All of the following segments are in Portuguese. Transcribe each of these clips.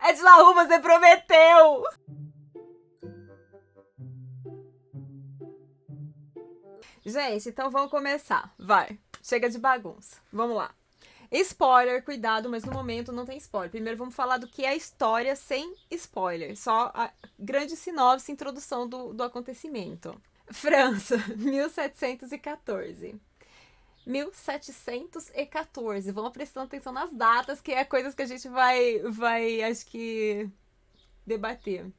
Edilahu, você prometeu! Gente, então vamos começar. Vai. Chega de bagunça. Vamos lá. Spoiler, cuidado, mas no momento não tem spoiler. Primeiro vamos falar do que é a história sem spoiler. Só a grande sinopse, introdução do acontecimento. França, 1714. 1714. Vamos prestando atenção nas datas, que é coisas que a gente vai acho que, debater.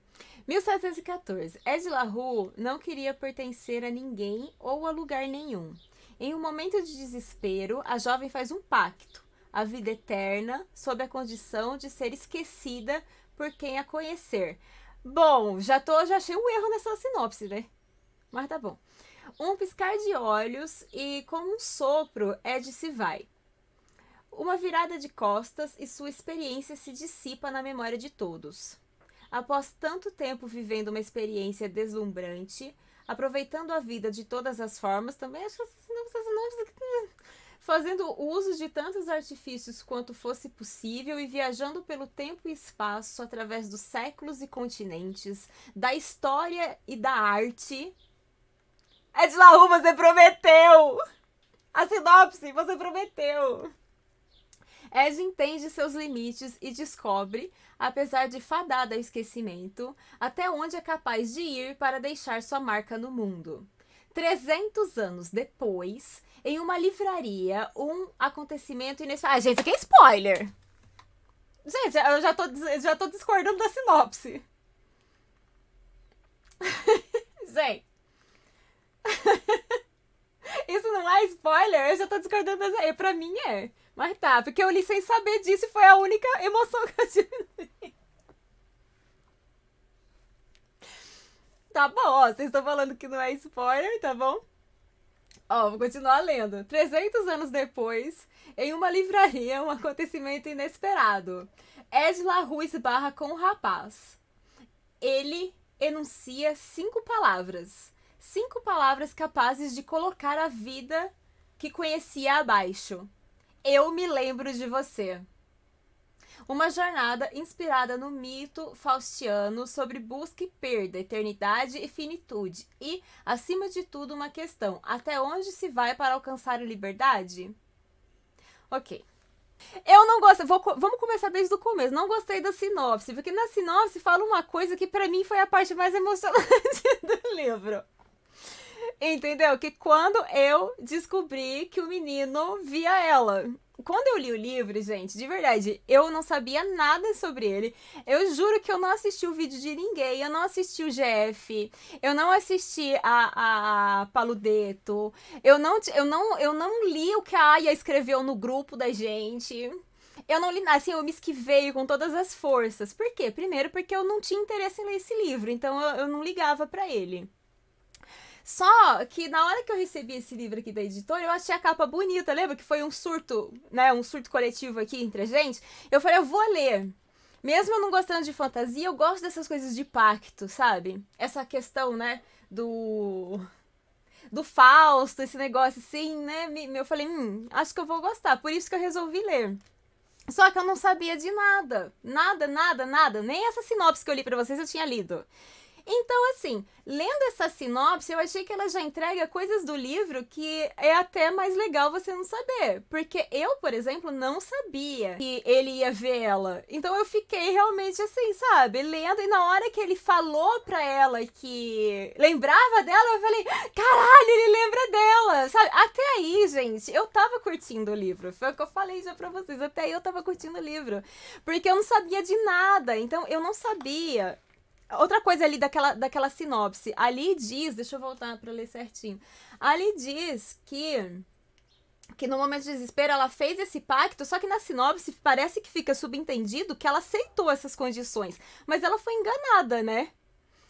1714. Edilahu não queria pertencer a ninguém ou a lugar nenhum. Em um momento de desespero, a jovem faz um pacto, a vida eterna, sob a condição de ser esquecida por quem a conhecer. Bom, já achei um erro nessa sinopse, né? Mas tá bom. Um piscar de olhos e, com um sopro, Ed se vai. Uma virada de costas e sua experiência se dissipa na memória de todos. Após tanto tempo vivendo uma experiência deslumbrante, aproveitando a vida de todas as formas, também acho que fazendo uso de tantos artifícios quanto fosse possível e viajando pelo tempo e espaço através dos séculos e continentes, da história e da arte. Edilahu, você prometeu! A sinopse, você prometeu! Ed entende seus limites e descobre, apesar de fadada ao esquecimento, até onde é capaz de ir para deixar sua marca no mundo. 300 anos depois, em uma livraria, um acontecimento inesperado... Ah, gente, isso aqui é spoiler! Gente, eu já tô discordando da sinopse. Gente... Isso não é spoiler? Eu já tô discordando da... Pra mim é. Mas tá, porque eu li sem saber disso e foi a única emoção que eu tive. Tá bom, ó, vocês estão falando que não é spoiler, tá bom? Ó, vou continuar lendo. 300 anos depois, em uma livraria, um acontecimento inesperado. Edilahu esbarra com um rapaz. Ele enuncia 5 palavras. 5 palavras capazes de colocar a vida que conhecia abaixo. Eu me lembro de você. Uma jornada inspirada no mito faustiano sobre busca e perda, eternidade e finitude. E, acima de tudo, uma questão. Até onde se vai para alcançar a liberdade? Ok. Eu não gosto... Vamos começar desde o começo. Não gostei da sinopse, porque na sinopse fala uma coisa que pra mim foi a parte mais emocionante do livro. Entendeu? Que quando eu descobri que o menino via ela. Quando eu li o livro, gente, de verdade, eu não sabia nada sobre ele. Eu juro que eu não assisti o vídeo de ninguém. Eu não assisti o GF. Eu não assisti a Paludeto. Eu não li o que a Aya escreveu no grupo da gente. Eu não li nada, assim, eu me esquivei com todas as forças. Por quê? Primeiro, porque eu não tinha interesse em ler esse livro. Então eu não ligava pra ele. Só que na hora que eu recebi esse livro aqui da editora, eu achei a capa bonita, lembra que foi um surto, né, um surto coletivo aqui entre a gente? Eu falei, eu vou ler. Mesmo eu não gostando de fantasia, eu gosto dessas coisas de pacto, sabe? Essa questão, né, do Fausto, esse negócio assim, né? Eu falei, acho que eu vou gostar, por isso que eu resolvi ler. Só que eu não sabia de nada. Nada. Nem essa sinopse que eu li pra vocês eu tinha lido. Então, assim, lendo essa sinopse, eu achei que ela já entrega coisas do livro que é até mais legal você não saber. Porque eu, por exemplo, não sabia que ele ia ver ela. Então eu fiquei realmente assim, sabe, lendo. E na hora que ele falou pra ela que lembrava dela, eu falei, caralho, ele lembra dela, sabe? Até aí, gente, eu tava curtindo o livro. Foi o que eu falei já pra vocês. Até aí eu tava curtindo o livro. Porque eu não sabia de nada. Então eu não sabia... Outra coisa ali daquela sinopse. Ali diz, deixa eu voltar pra ler certinho. Ali diz que no momento de desespero ela fez esse pacto, só que na sinopse parece que fica subentendido que ela aceitou essas condições. Mas ela foi enganada, né?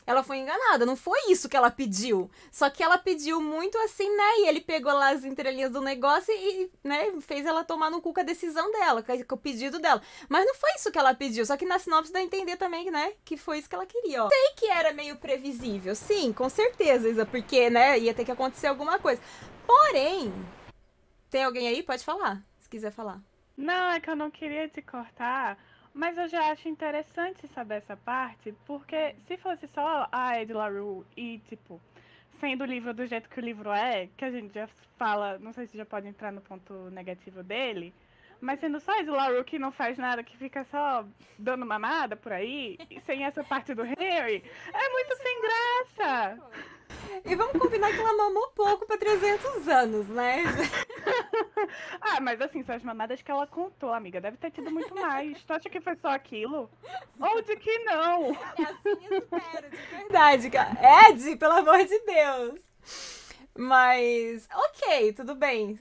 Ela foi enganada, não foi isso que ela pediu. Só que ela pediu muito assim, né? E ele pegou lá as entrelinhas do negócio e, né, fez ela tomar no cu com a decisão dela, com o pedido dela. Mas não foi isso que ela pediu, só que na sinopse dá a entender também, né, que foi isso que ela queria, ó. Sei que era meio previsível, sim, com certeza, Isa, porque, né, ia ter que acontecer alguma coisa. Porém, tem alguém aí? Pode falar, se quiser falar. Não, é que eu não queria te cortar, Mas eu já acho interessante saber essa parte, porque se fosse só a Ed LaRue e, tipo, sendo o livro do jeito que o livro é, que a gente já fala, não sei se já pode entrar no ponto negativo dele, mas sendo só a Ed LaRue que não faz nada, que fica só dando mamada por aí, e sem essa parte do Harry, é muito sem graça! E vamos combinar que ela mamou pouco pra 300 anos, né? Ah, mas assim, são as mamadas que ela contou, amiga. Deve ter tido muito mais. Tu acha que foi só aquilo? Ou de que não? É assim eu espero, de verdade, cara. Ed, pelo amor de Deus. Mas, ok, tudo bem.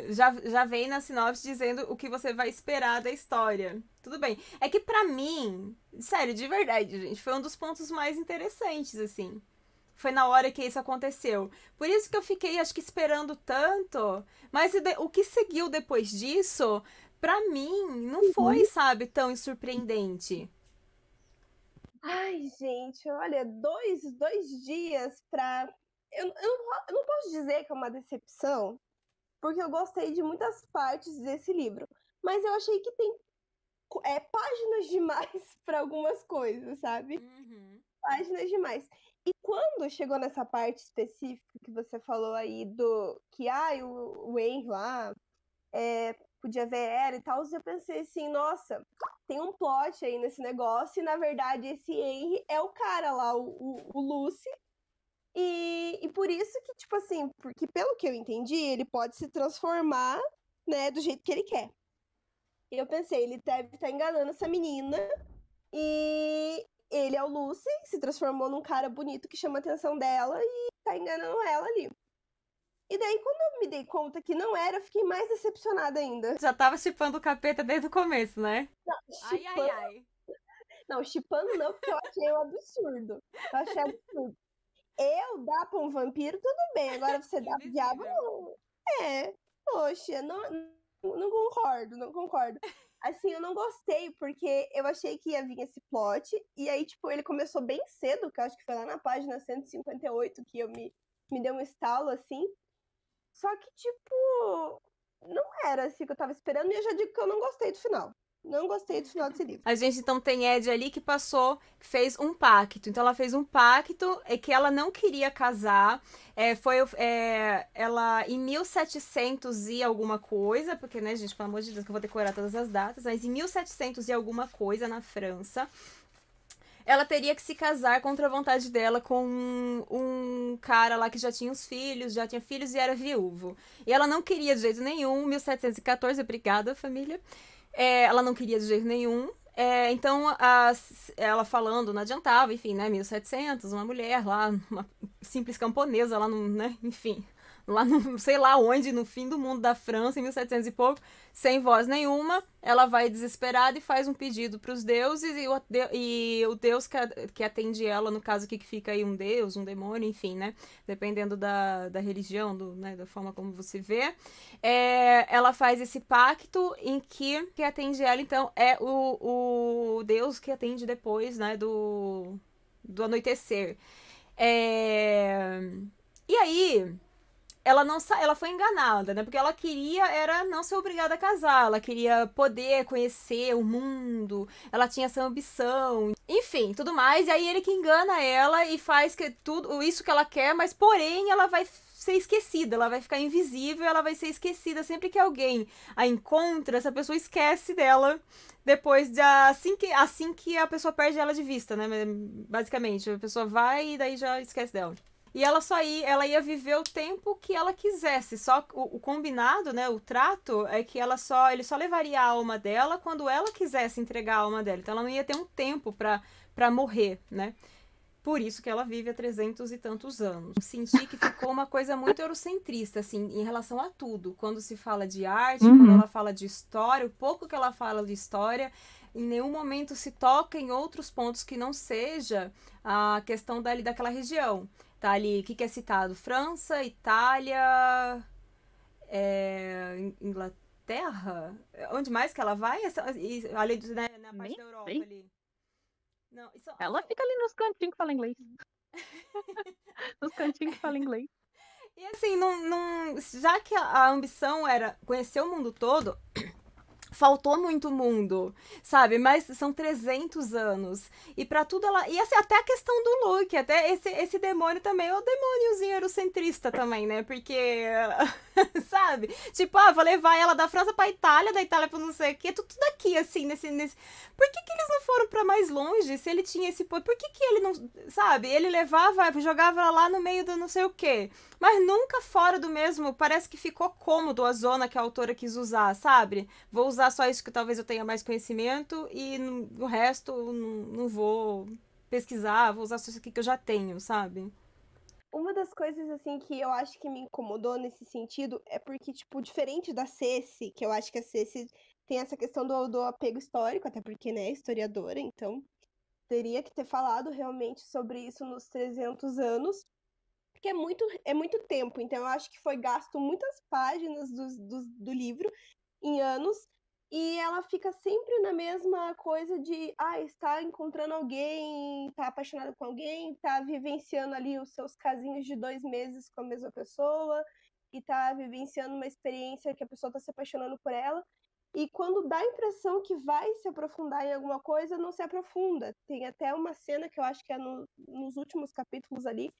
Já vem na sinopse dizendo o que você vai esperar da história. Tudo bem. É que pra mim, sério, de verdade, gente, foi um dos pontos mais interessantes, assim. Foi na hora que isso aconteceu. Por isso que eu fiquei, acho que, esperando tanto. Mas o que seguiu depois disso, pra mim, não foi, sabe, tão surpreendente. Ai, gente, olha, dois dias pra. Eu não posso dizer que é uma decepção, porque eu gostei de muitas partes desse livro. Mas eu achei que tem páginas demais para algumas coisas, sabe? Uhum. Páginas demais. E quando chegou nessa parte específica que você falou aí do que o Henry lá podia ver era e tal, eu pensei assim, nossa, tem um plot aí nesse negócio, e na verdade esse Henry é o cara lá, o Lucy, e por isso que, tipo assim, porque pelo que eu entendi, ele pode se transformar, né, do jeito que ele quer. E eu pensei, ele deve estar enganando essa menina, e ele é o Lucy, se transformou num cara bonito que chama a atenção dela e tá enganando ela ali. E daí, quando eu me dei conta que não era, eu fiquei mais decepcionada ainda. Já tava chipando o capeta desde o começo, né? Ai, ai, Chipando, ai. não, chipando não, porque eu achei um absurdo. Eu achei absurdo. Eu dar pra um vampiro, tudo bem. Agora você dá pro diabo, Invisível. não. É, poxa, não concordo, não concordo. Assim, eu não gostei, porque eu achei que ia vir esse plot, e aí, tipo, ele começou bem cedo, que eu acho que foi lá na página 158 que me deu um estalo, assim. Só que, tipo, não era assim que eu tava esperando, e eu já digo que eu não gostei do final. Não gostei do final desse livro. A gente então tem Ed ali que passou, fez um pacto. Então ela fez um pacto que ela não queria casar. Ela em 1700 e alguma coisa, porque, né, gente, pelo amor de Deus, que eu vou decorar todas as datas, mas em 1700 e alguma coisa na França, ela teria que se casar contra a vontade dela com um cara lá que já tinha filhos e era viúvo. E ela não queria de jeito nenhum, 1714, obrigada, família. Ela não queria de jeito nenhum. Então, ela falando não adiantava, enfim, né? 1700, uma mulher lá, uma simples camponesa lá no, né? Enfim, lá no, sei lá onde, no fim do mundo da França, em 1700 e pouco, sem voz nenhuma, ela vai desesperada e faz um pedido para os deuses, e o deus que atende ela, no caso aqui que fica aí um deus, um demônio, enfim, né? Dependendo da religião, né, da forma como você vê, ela faz esse pacto em que atende ela, então, é o deus que atende depois, né, do anoitecer. E aí, ela foi enganada, né? Porque ela queria era não ser obrigada a casar, ela queria poder conhecer o mundo, ela tinha essa ambição, enfim, tudo mais. E aí ele que engana ela e faz que tudo isso que ela quer, mas porém ela vai ser esquecida, ela vai ficar invisível, ela vai ser esquecida sempre que alguém a encontra, essa pessoa esquece dela depois assim que a pessoa perde ela de vista, né? Basicamente, a pessoa vai e daí já esquece dela. E ela ia viver o tempo que ela quisesse. Só o combinado, né, o trato é que ele só levaria a alma dela quando ela quisesse entregar a alma dela. Então ela não ia ter um tempo para morrer, né? Por isso que ela vive há 300 e tantos anos. Senti que ficou uma coisa muito eurocentrista, assim, em relação a tudo. Quando se fala de arte, quando ela fala de história, o pouco que ela fala de história, em nenhum momento se toca em outros pontos que não seja a questão daquela região. Tá ali, o que é citado? França, Itália, Inglaterra? Onde mais que ela vai? Ali, né, na parte Nem da Europa sei. ali. Não, Ela fica ali nos cantinhos que fala inglês. Nos cantinhos que fala inglês. E assim, já que a ambição era conhecer o mundo todo, faltou muito mundo, sabe? Mas são 300 anos. E pra tudo ela... E assim, até a questão do Luke, até esse demônio também é o demôniozinho eurocentrista também, né? Porque, sabe? Tipo, vou levar ela da França pra Itália, da Itália pra não sei o quê, tudo aqui, assim, nesse... Por que eles não foram pra mais longe, se ele tinha esse... Por que ele não... Sabe? Ele levava, jogava ela lá no meio do não sei o quê. Mas nunca fora do mesmo, parece que ficou cômodo a zona que a autora quis usar, sabe? Vou usar só isso que talvez eu tenha mais conhecimento e no resto não vou pesquisar, vou usar só isso aqui que eu já tenho, sabe? Uma das coisas, assim, que eu acho que me incomodou nesse sentido é porque, tipo, diferente da Ceci, que eu acho que a Ceci tem essa questão do apego histórico, até porque, né, é historiadora, então teria que ter falado realmente sobre isso nos 300 anos, porque é muito tempo, então eu acho que foi gasto muitas páginas do livro em anos, e ela fica sempre na mesma coisa de, está encontrando alguém, está apaixonada com alguém, está vivenciando ali os seus casinhos de 2 meses com a mesma pessoa, e está vivenciando uma experiência que a pessoa está se apaixonando por ela, e quando dá a impressão que vai se aprofundar em alguma coisa, não se aprofunda. Tem até uma cena que eu acho que é nos últimos capítulos ali,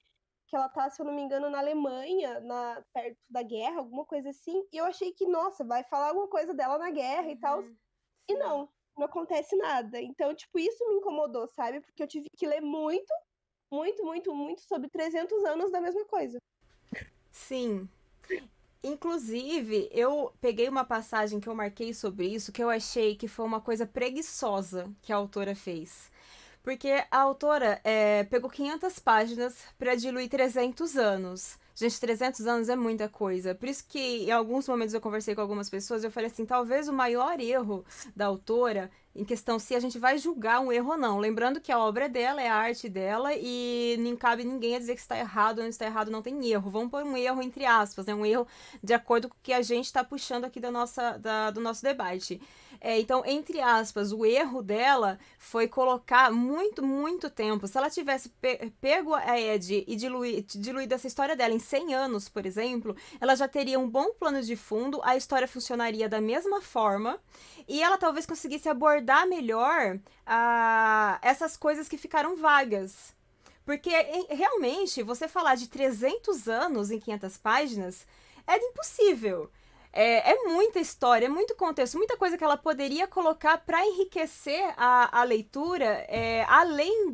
que ela tá, se eu não me engano, na Alemanha, perto da guerra, alguma coisa assim, e eu achei que, nossa, vai falar alguma coisa dela na guerra e tal, e não acontece nada. Então, tipo, isso me incomodou, sabe? Porque eu tive que ler muito, muito, muito, muito sobre 300 anos da mesma coisa. Sim. Inclusive, eu peguei uma passagem que eu marquei sobre isso, que eu achei que foi uma coisa preguiçosa que a autora fez. Porque a autora pegou 500 páginas para diluir 300 anos. Gente, 300 anos é muita coisa. Por isso que em alguns momentos eu conversei com algumas pessoas e eu falei assim, talvez o maior erro da autora, em questão se a gente vai julgar um erro ou não. Lembrando que a obra é dela, é a arte dela e não cabe ninguém a dizer que está errado ou não está errado, não tem erro. Vamos pôr um erro entre aspas, né? Um erro de acordo com o que a gente está puxando aqui do nosso debate. Então, entre aspas, o erro dela foi colocar muito, muito tempo. Se ela tivesse pego a Ed e diluído essa história dela em 100 anos, por exemplo, ela já teria um bom plano de fundo, a história funcionaria da mesma forma e ela talvez conseguisse abordar melhor essas coisas que ficaram vagas. Porque, realmente, você falar de 300 anos em 500 páginas é impossível. É muita história, é muito contexto, muita coisa que ela poderia colocar para enriquecer a leitura, além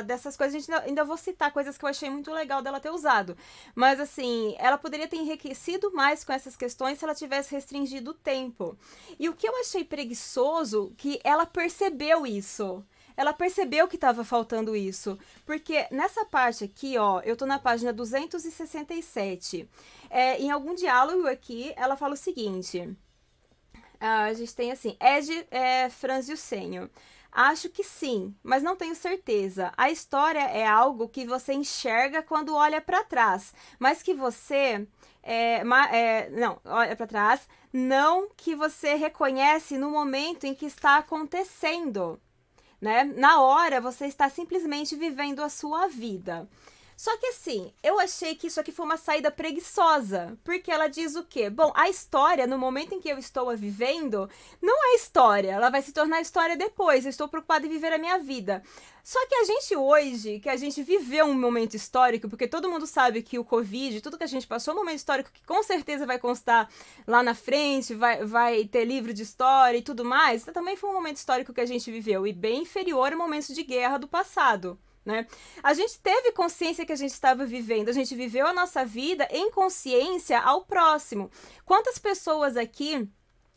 dessas coisas. A gente ainda vou citar coisas que eu achei muito legal dela ter usado. Mas, assim, ela poderia ter enriquecido mais com essas questões se ela tivesse restringido o tempo. E o que eu achei preguiçoso, que ela percebeu isso. Ela percebeu que estava faltando isso. Porque nessa parte aqui, ó, eu tô na página 267. Em algum diálogo aqui, ela fala o seguinte. A gente tem assim, Ed franze o senho. Acho que sim, mas não tenho certeza. A história é algo que você enxerga quando olha para trás, mas que você... não, olha para trás, não que você reconhece no momento em que está acontecendo. Né? Na hora, você está simplesmente vivendo a sua vida. Só que assim, eu achei que isso aqui foi uma saída preguiçosa, porque ela diz o quê? Bom, a história, no momento em que eu estou a vivendo, não é história, ela vai se tornar história depois, eu estou preocupada em viver a minha vida. Só que a gente hoje, que a gente viveu um momento histórico, porque todo mundo sabe que o Covid, tudo que a gente passou é um momento histórico que com certeza vai constar lá na frente, vai ter livro de história e tudo mais, também foi um momento histórico que a gente viveu, e bem inferior a momentos de guerra do passado. Né? A gente teve consciência que a gente estava vivendo, a gente viveu a nossa vida em consciência ao próximo. Quantas pessoas aqui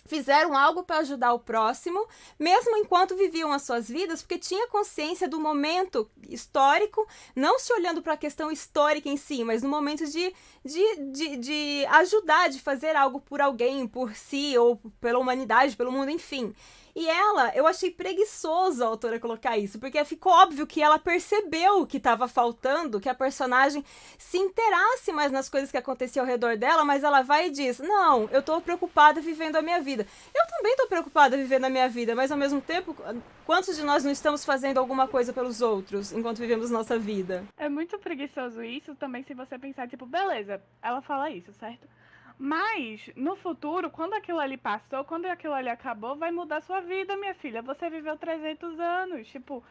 fizeram algo para ajudar o próximo, mesmo enquanto viviam as suas vidas, porque tinha consciência do momento histórico, não se olhando para a questão histórica em si, mas no momento de ajudar, de fazer algo por alguém, por si, ou pela humanidade, pelo mundo, enfim. E eu achei preguiçoso a autora colocar isso, porque ficou óbvio que ela percebeu que estava faltando, que a personagem se inteirasse mais nas coisas que aconteciam ao redor dela, mas ela vai e diz, não, eu tô preocupada vivendo a minha vida. Eu também tô preocupada vivendo a minha vida, mas ao mesmo tempo, quantos de nós não estamos fazendo alguma coisa pelos outros enquanto vivemos nossa vida? É muito preguiçoso isso também, se você pensar, tipo, beleza, ela fala isso, certo? Mas, no futuro, quando aquilo ali passou, quando aquilo ali acabou, vai mudar sua vida, minha filha. Você viveu 300 anos. Tipo,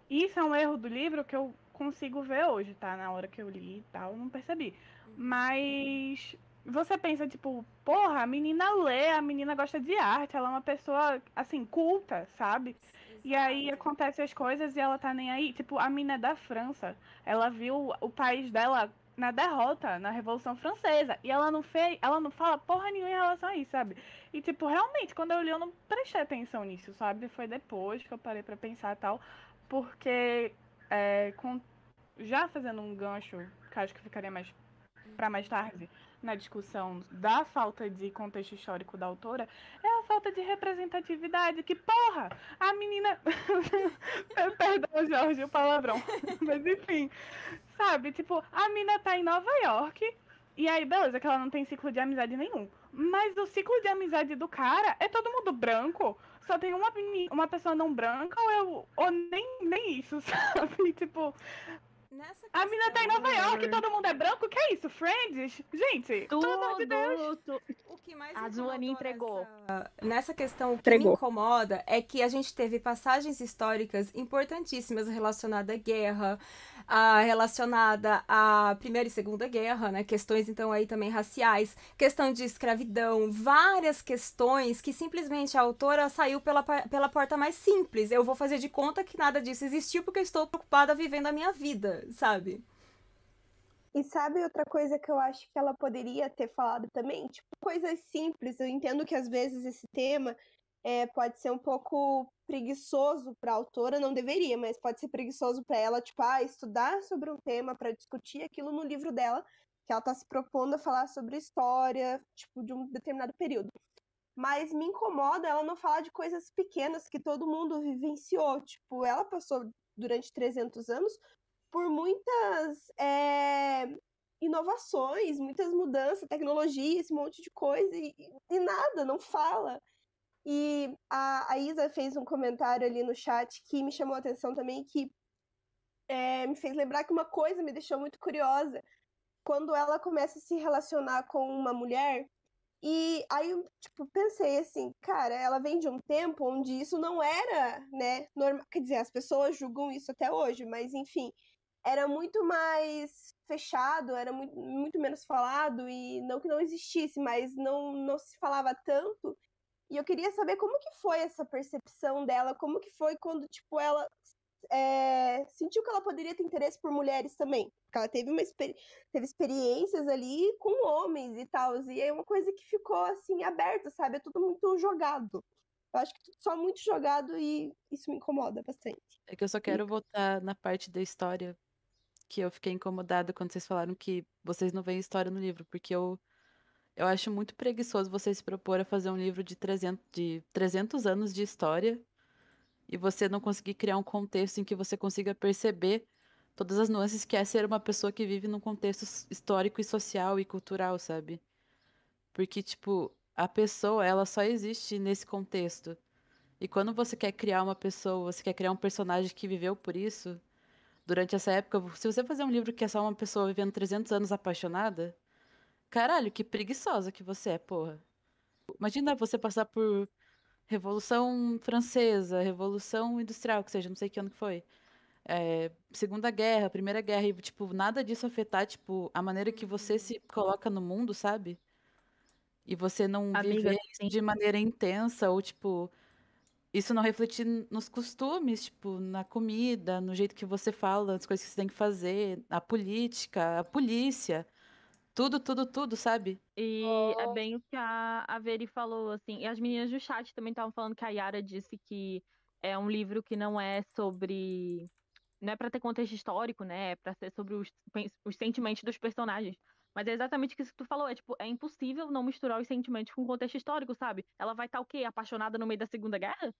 isso é um erro do livro que eu consigo ver hoje, tá? Na hora que eu li e tal, eu não percebi. Mas você pensa, tipo, porra, a menina lê, a menina gosta de arte, ela é uma pessoa, assim, culta, sabe? E aí Exato. acontecem as coisas e ela tá nem aí. Tipo, a menina é da França. Ela viu o país dela na derrota, na Revolução Francesa. E ela não fala porra nenhuma em relação a isso, sabe? E, tipo, realmente, quando eu li, eu não prestei atenção nisso, sabe? Foi depois que eu parei pra pensar e tal. Porque, já fazendo um gancho, que acho que ficaria mais para mais tarde, na discussão da falta de contexto histórico da autora, é a falta de representatividade. Que, porra, a menina. Perdão, Jorge, o palavrão. Mas, enfim, sabe? Tipo, a mina tá em Nova York. E aí, beleza, que ela não tem ciclo de amizade nenhum. Mas o ciclo de amizade do cara é todo mundo branco. Só tem uma pessoa não branca ou nem isso, sabe? Tipo, Nessa a mina tá em questão, Nova York, todo mundo é branco. Que é isso, Friends? Gente, pelo amor de Deus. o que mais A Joane incomodou entregou. nessa questão, o que me Entregou. incomoda é que a gente teve passagens históricas importantíssimas relacionadas à guerra, relacionada à Primeira e Segunda Guerra, né? Questões, então, aí também raciais, questão de escravidão, várias questões que simplesmente a autora saiu pela porta mais simples. Eu vou fazer de conta que nada disso existiu porque eu estou preocupada vivendo a minha vida, sabe? E sabe outra coisa que eu acho que ela poderia ter falado também? Tipo, coisas simples. Eu entendo que às vezes esse tema pode ser um pouco preguiçoso para a autora, não deveria, mas pode ser preguiçoso para ela, tipo, estudar sobre um tema para discutir aquilo no livro dela, que ela está se propondo a falar sobre história, tipo, de um determinado período. Mas me incomoda ela não falar de coisas pequenas que todo mundo vivenciou. Tipo, ela passou durante 300 anos por muitas inovações, muitas mudanças, tecnologia, esse monte de coisa, e nada, não fala. E a Isa fez um comentário ali no chat que me chamou a atenção também, que me fez lembrar que uma coisa me deixou muito curiosa. Quando ela começa a se relacionar com uma mulher, e aí eu, tipo, pensei assim, cara, ela vem de um tempo onde isso não era, né, normal. Quer dizer, as pessoas julgam isso até hoje, mas enfim, era muito mais fechado, era muito, muito menos falado, e não que não existisse, mas não se falava tanto. E eu queria saber como que foi essa percepção dela, como que foi quando, tipo, ela sentiu que ela poderia ter interesse por mulheres também. Porque ela teve experiências ali com homens e tal. E é uma coisa que ficou assim, aberta, sabe? É tudo muito jogado. Eu acho que tudo só muito jogado e isso me incomoda bastante. É que eu só quero voltar na parte da história que eu fiquei incomodada quando vocês falaram que vocês não veem história no livro, porque eu acho muito preguiçoso você se propor a fazer um livro de 300 anos de história e você não conseguir criar um contexto em que você consiga perceber todas as nuances que é ser uma pessoa que vive num contexto histórico e social e cultural, sabe? Porque, tipo, a pessoa, ela só existe nesse contexto. E quando você quer criar uma pessoa, você quer criar um personagem que viveu por isso, durante essa época, se você fazer um livro que é só uma pessoa vivendo 300 anos apaixonada, caralho, que preguiçosa que você é, porra. Imagina você passar por Revolução Francesa, Revolução Industrial, que seja, não sei que ano que foi. Segunda Guerra, Primeira Guerra, e, tipo, nada disso afetar, tipo, a maneira que você se coloca no mundo, sabe? E você não Amiga, viver isso de maneira intensa, ou, tipo, isso não refletir nos costumes, tipo, na comida, no jeito que você fala, as coisas que você tem que fazer, a política, a polícia, tudo, tudo, tudo, sabe? e é bem o que a Veri falou, assim. E as meninas do chat também estavam falando que a Yara disse que é um livro que não é sobre. Não é pra ter contexto histórico, né? É pra ser sobre os sentimentos dos personagens. Mas é exatamente isso que tu falou. É tipo, é impossível não misturar os sentimentos com o contexto histórico, sabe? Ela vai estar o quê? Apaixonada no meio da Segunda Guerra?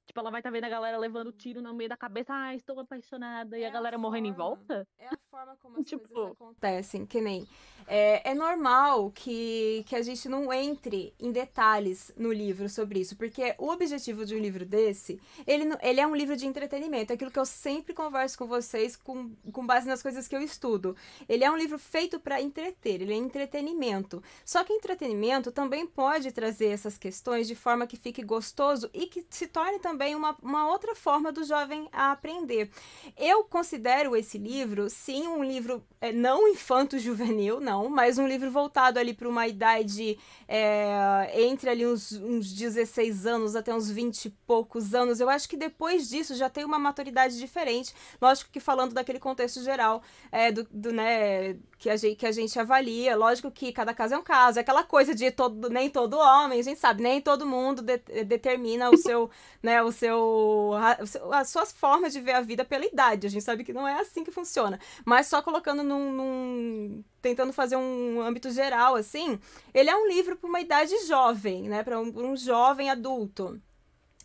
Tipo, ela vai estar vendo a galera levando tiro no meio da cabeça, estou apaixonada, e a galera morrendo em volta? É a forma como as coisas Tipo, acontecem, que nem... É normal que a gente não entre em detalhes no livro sobre isso, porque o objetivo de um livro desse, ele é um livro de entretenimento, é aquilo que eu sempre converso com vocês com base nas coisas que eu estudo. Ele é um livro feito para entreter, ele é entretenimento. Só que entretenimento também pode trazer essas questões de forma que fique gostoso e que se torne também uma outra forma do jovem a aprender. Eu considero esse livro, sim, um livro não infanto-juvenil, não, mas um livro voltado ali para uma idade entre ali uns 16 anos até uns 20 e poucos anos. Eu acho que depois disso já tem uma maturidade diferente. Lógico que falando daquele contexto geral né, que a gente avalia. Lógico que cada caso é um caso. É aquela coisa de nem todo homem, a gente sabe, nem todo mundo determina o seu, né, as suas formas de ver a vida pela idade. A gente sabe que não é assim que funciona. Mas só colocando tentando fazer um âmbito geral, assim, ele é um livro para uma idade jovem, né, para um jovem adulto.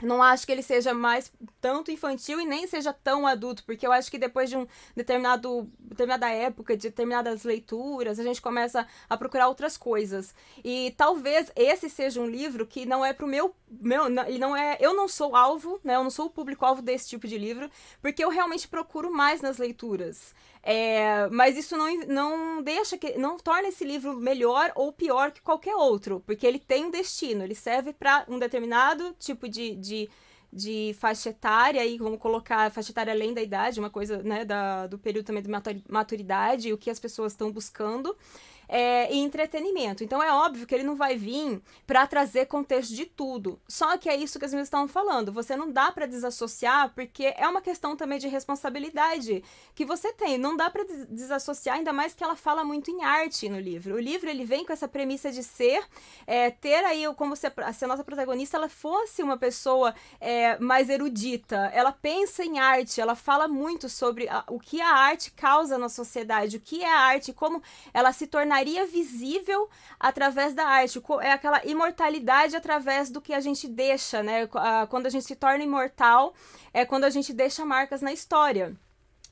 Não acho que ele seja mais tanto infantil e nem seja tão adulto, porque eu acho que depois de determinada época, de determinadas leituras, a gente começa a procurar outras coisas. E talvez esse seja um livro que não é pro ele não é, eu não sou alvo, né? Eu não sou o público-alvo desse tipo de livro, porque eu realmente procuro mais nas leituras. Mas isso não torna esse livro melhor ou pior que qualquer outro, porque ele tem um destino, ele serve para um determinado tipo de faixa etária, aí vamos colocar faixa etária além da idade, uma coisa, né, do período também de maturidade, o que as pessoas estão buscando. E entretenimento. Então é óbvio que ele não vai vir para trazer contexto de tudo. Só que é isso que as meninas estavam falando. Você não dá para desassociar, porque é uma questão também de responsabilidade que você tem. Não dá para desassociar, ainda mais que ela fala muito em arte no livro. O livro ele vem com essa premissa de ter aí como se a nossa protagonista ela fosse uma pessoa mais erudita. Ela pensa em arte, ela fala muito sobre o que a arte causa na sociedade, o que é a arte, como ela se tornaria visível através da arte. É aquela imortalidade através do que a gente deixa, né? Quando a gente se torna imortal, é quando a gente deixa marcas na história.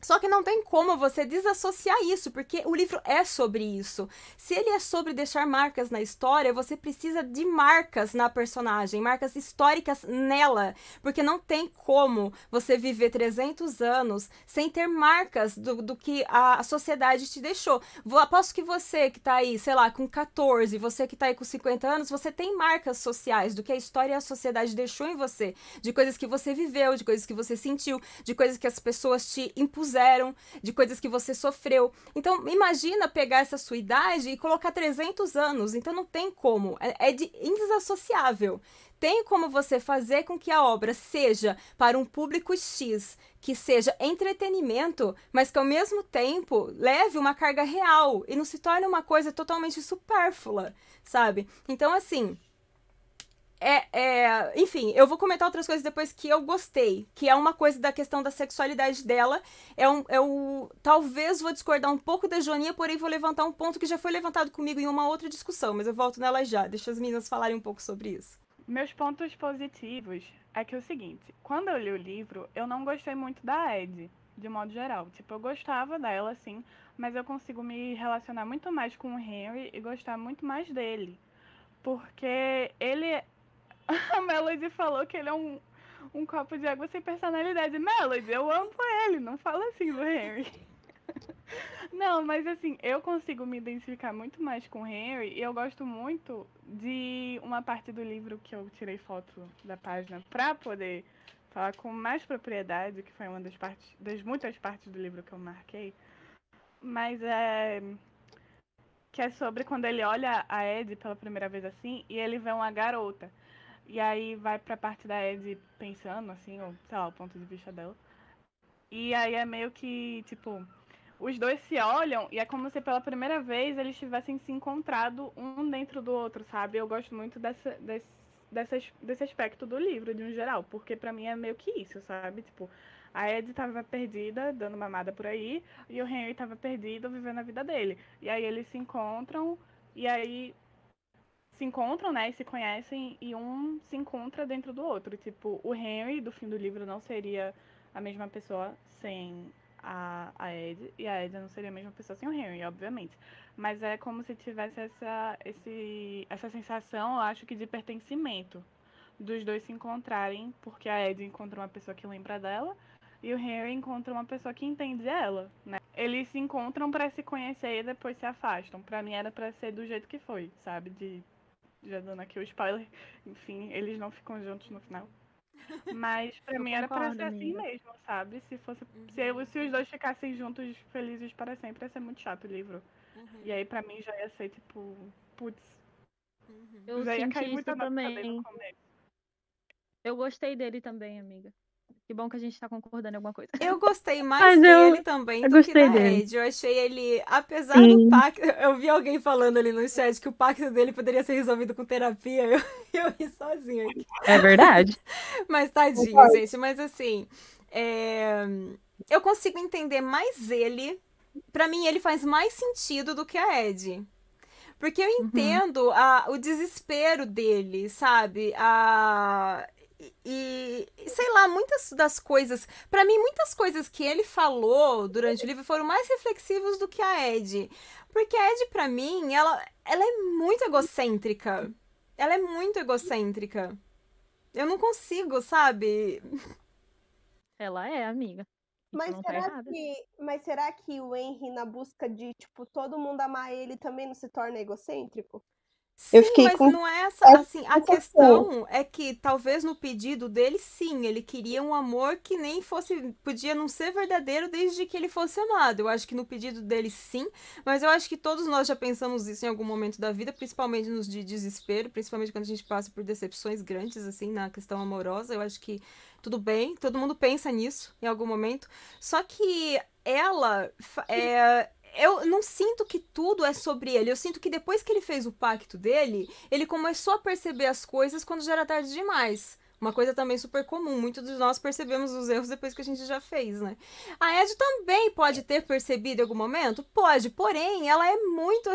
Só que não tem como você desassociar isso, porque o livro é sobre isso. Se ele é sobre deixar marcas na história, você precisa de marcas na personagem, marcas históricas nela, porque não tem como você viver 300 anos sem ter marcas do que a sociedade te deixou. Aposto que você que tá aí, sei lá, com 14, você que tá aí com 50 anos, você tem marcas sociais do que a história e a sociedade deixou em você, de coisas que você viveu, de coisas que você sentiu, de coisas que as pessoas te impuseram, de coisas que você sofreu. Então, imagina pegar essa sua idade e colocar 300 anos. Então, não tem como. É indesassociável. Tem como você fazer com que a obra seja para um público X, que seja entretenimento, mas que ao mesmo tempo leve uma carga real e não se torne uma coisa totalmente supérflua, sabe? Então, assim... enfim, eu vou comentar outras coisas depois que eu gostei, que é uma coisa da questão da sexualidade dela. Talvez vou discordar um pouco da Joaninha, porém vou levantar um ponto que já foi levantado comigo em uma outra discussão, mas eu volto nela já. Deixa as meninas falarem um pouco sobre isso. Meus pontos positivos é que é o seguinte, quando eu li o livro, eu não gostei muito da Ed, de modo geral. Tipo, eu gostava dela, sim, mas eu consigo me relacionar muito mais com o Henry e gostar muito mais dele. Porque ele... A Melody falou que ele é um copo de água sem personalidade. Melody, eu amo ele, não fala assim do Henry. Não, mas assim, eu consigo me identificar muito mais com o Henry e eu gosto muito de uma parte do livro que eu tirei foto da página pra poder falar com mais propriedade, que foi uma das muitas partes do livro que eu marquei. Mas que é sobre quando ele olha a Ed pela primeira vez assim e ele vê uma garota. E aí vai pra parte da Ed pensando, assim, ou sei lá, o ponto de vista dela. E aí é meio que, tipo, os dois se olham e é como se pela primeira vez eles tivessem se encontrado um dentro do outro, sabe? Eu gosto muito desse aspecto do livro, de um geral, porque pra mim é meio que isso, sabe? Tipo, a Ed tava perdida, dando mamada por aí, e o Henry tava perdido, vivendo a vida dele. E aí eles se encontram, e aí se encontram, né, e se conhecem, e um se encontra dentro do outro. Tipo, o Henry, do fim do livro, não seria a mesma pessoa sem a Ed, e a Ed não seria a mesma pessoa sem o Henry, obviamente. Mas é como se tivesse essa sensação, eu acho que de pertencimento, dos dois se encontrarem, porque a Ed encontra uma pessoa que lembra dela, e o Henry encontra uma pessoa que entende ela, né? Eles se encontram pra se conhecer e depois se afastam. Pra mim era pra ser do jeito que foi, sabe? Já dando aqui o spoiler. Enfim, eles não ficam juntos no final. Mas pra Eu mim era pra concordo, ser assim amiga. mesmo, sabe? Se os dois ficassem juntos, felizes para sempre, ia ser muito chato o livro. E aí pra mim já ia ser tipo, putz, Eu já ia senti cair isso muita nota também no também. começo. Eu gostei dele também, amiga. Que bom que a gente tá concordando em alguma coisa. Eu gostei mais Mas dele também eu do que gostei da dele. Ed. Eu achei ele, apesar do Sim. pacto. Eu vi alguém falando ali no chat que o pacto dele poderia ser resolvido com terapia. Eu ri sozinha aqui. É verdade. Mas tadinho, Concordo. gente. Mas assim, eu consigo entender mais ele. Pra mim, ele faz mais sentido do que a Ed. Porque eu entendo o desespero dele, sabe? Sei lá, muitas das coisas. Pra mim, muitas coisas que ele falou durante o livro foram mais reflexivos do que a Ed. Porque a Ed, pra mim, ela é muito egocêntrica. Ela é muito egocêntrica. Eu não consigo, sabe? Ela é, amiga. Isso não tá errada. Mas será que o Henry, na busca de, tipo, todo mundo amar ele, também não se torna egocêntrico? Eu Sim, fiquei mas com não é essa, essa assim, a sensação. questão é que talvez no pedido dele, sim, ele queria um amor que nem fosse, podia não ser verdadeiro desde que ele fosse amado. Eu acho que no pedido dele, sim, mas eu acho que todos nós já pensamos isso em algum momento da vida, principalmente nos de desespero, principalmente quando a gente passa por decepções grandes, assim, na questão amorosa. Eu acho que tudo bem, todo mundo pensa nisso em algum momento. Só que ela eu não sinto que tudo é sobre ele. Eu sinto que depois que ele fez o pacto dele, ele começou a perceber as coisas quando já era tarde demais. Uma coisa também super comum. Muitos de nós percebemos os erros depois que a gente já fez, né? A Ed também pode ter percebido em algum momento? Pode, porém, ela é muito.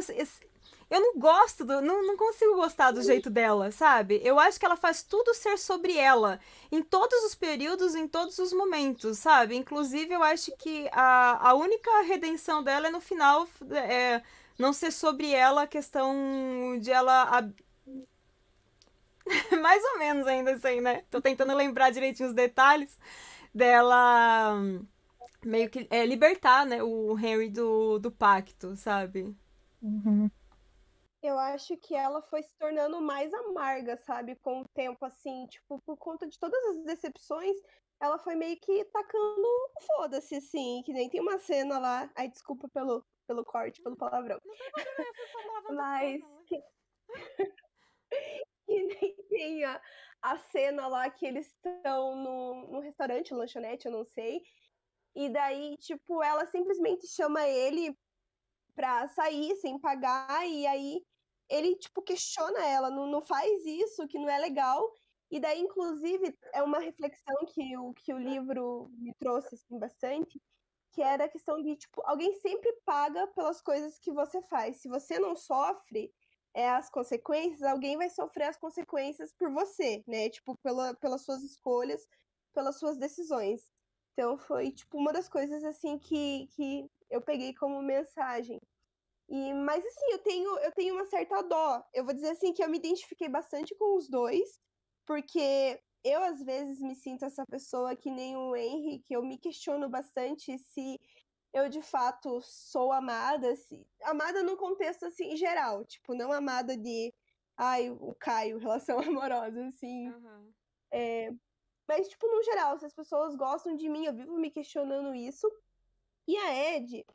Eu não gosto não consigo gostar do jeito dela, sabe? Eu acho que ela faz tudo ser sobre ela. Em todos os períodos, em todos os momentos, sabe? Inclusive, eu acho que a única redenção dela é no final não ser sobre ela a questão de ela. Mais ou menos ainda assim, né? Tô tentando lembrar direitinho os detalhes dela meio que libertar, né, o Henry do pacto, sabe? Eu acho que ela foi se tornando mais amarga, sabe? Com o tempo, assim, tipo, por conta de todas as decepções, ela foi meio que tacando um foda-se, assim, que nem tem uma cena lá. Ai, desculpa pelo corte, pelo palavrão. Não tem problema, eu fui falando Mas não, né? que nem tem a cena lá que eles estão no restaurante, lanchonete, eu não sei. E daí, tipo, ela simplesmente chama ele pra sair sem pagar, e aí ele, tipo, questiona ela, não faz isso, que não é legal. E daí, inclusive, é uma reflexão que o livro me trouxe, assim, bastante, que era a questão de, tipo, alguém sempre paga pelas coisas que você faz. Se você não sofre as consequências, alguém vai sofrer as consequências por você, né? Tipo, pelas suas escolhas, pelas suas decisões. Então, foi, tipo, uma das coisas, assim, que eu peguei como mensagem. Mas assim, eu tenho uma certa dó. Eu vou dizer assim que eu me identifiquei bastante com os dois, porque eu às vezes me sinto essa pessoa que nem o Henry, que eu me questiono bastante se eu de fato sou amada, amada num contexto assim geral, tipo, não amada de ai, o Caio, relação amorosa, assim. Uhum. Mas, tipo, no geral, se as pessoas gostam de mim, eu vivo me questionando isso. E a Ed,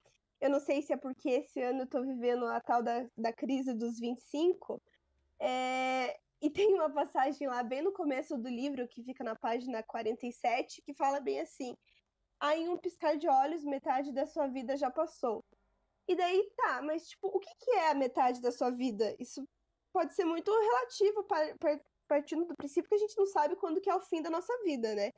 eu não sei se é porque esse ano eu tô vivendo a tal da crise dos 25, e tem uma passagem lá bem no começo do livro, que fica na página 47, que fala bem assim: ah, em um piscar de olhos, metade da sua vida já passou. E daí tá, mas tipo, o que é a metade da sua vida? Isso pode ser muito relativo, partindo do princípio que a gente não sabe quando que é o fim da nossa vida, né?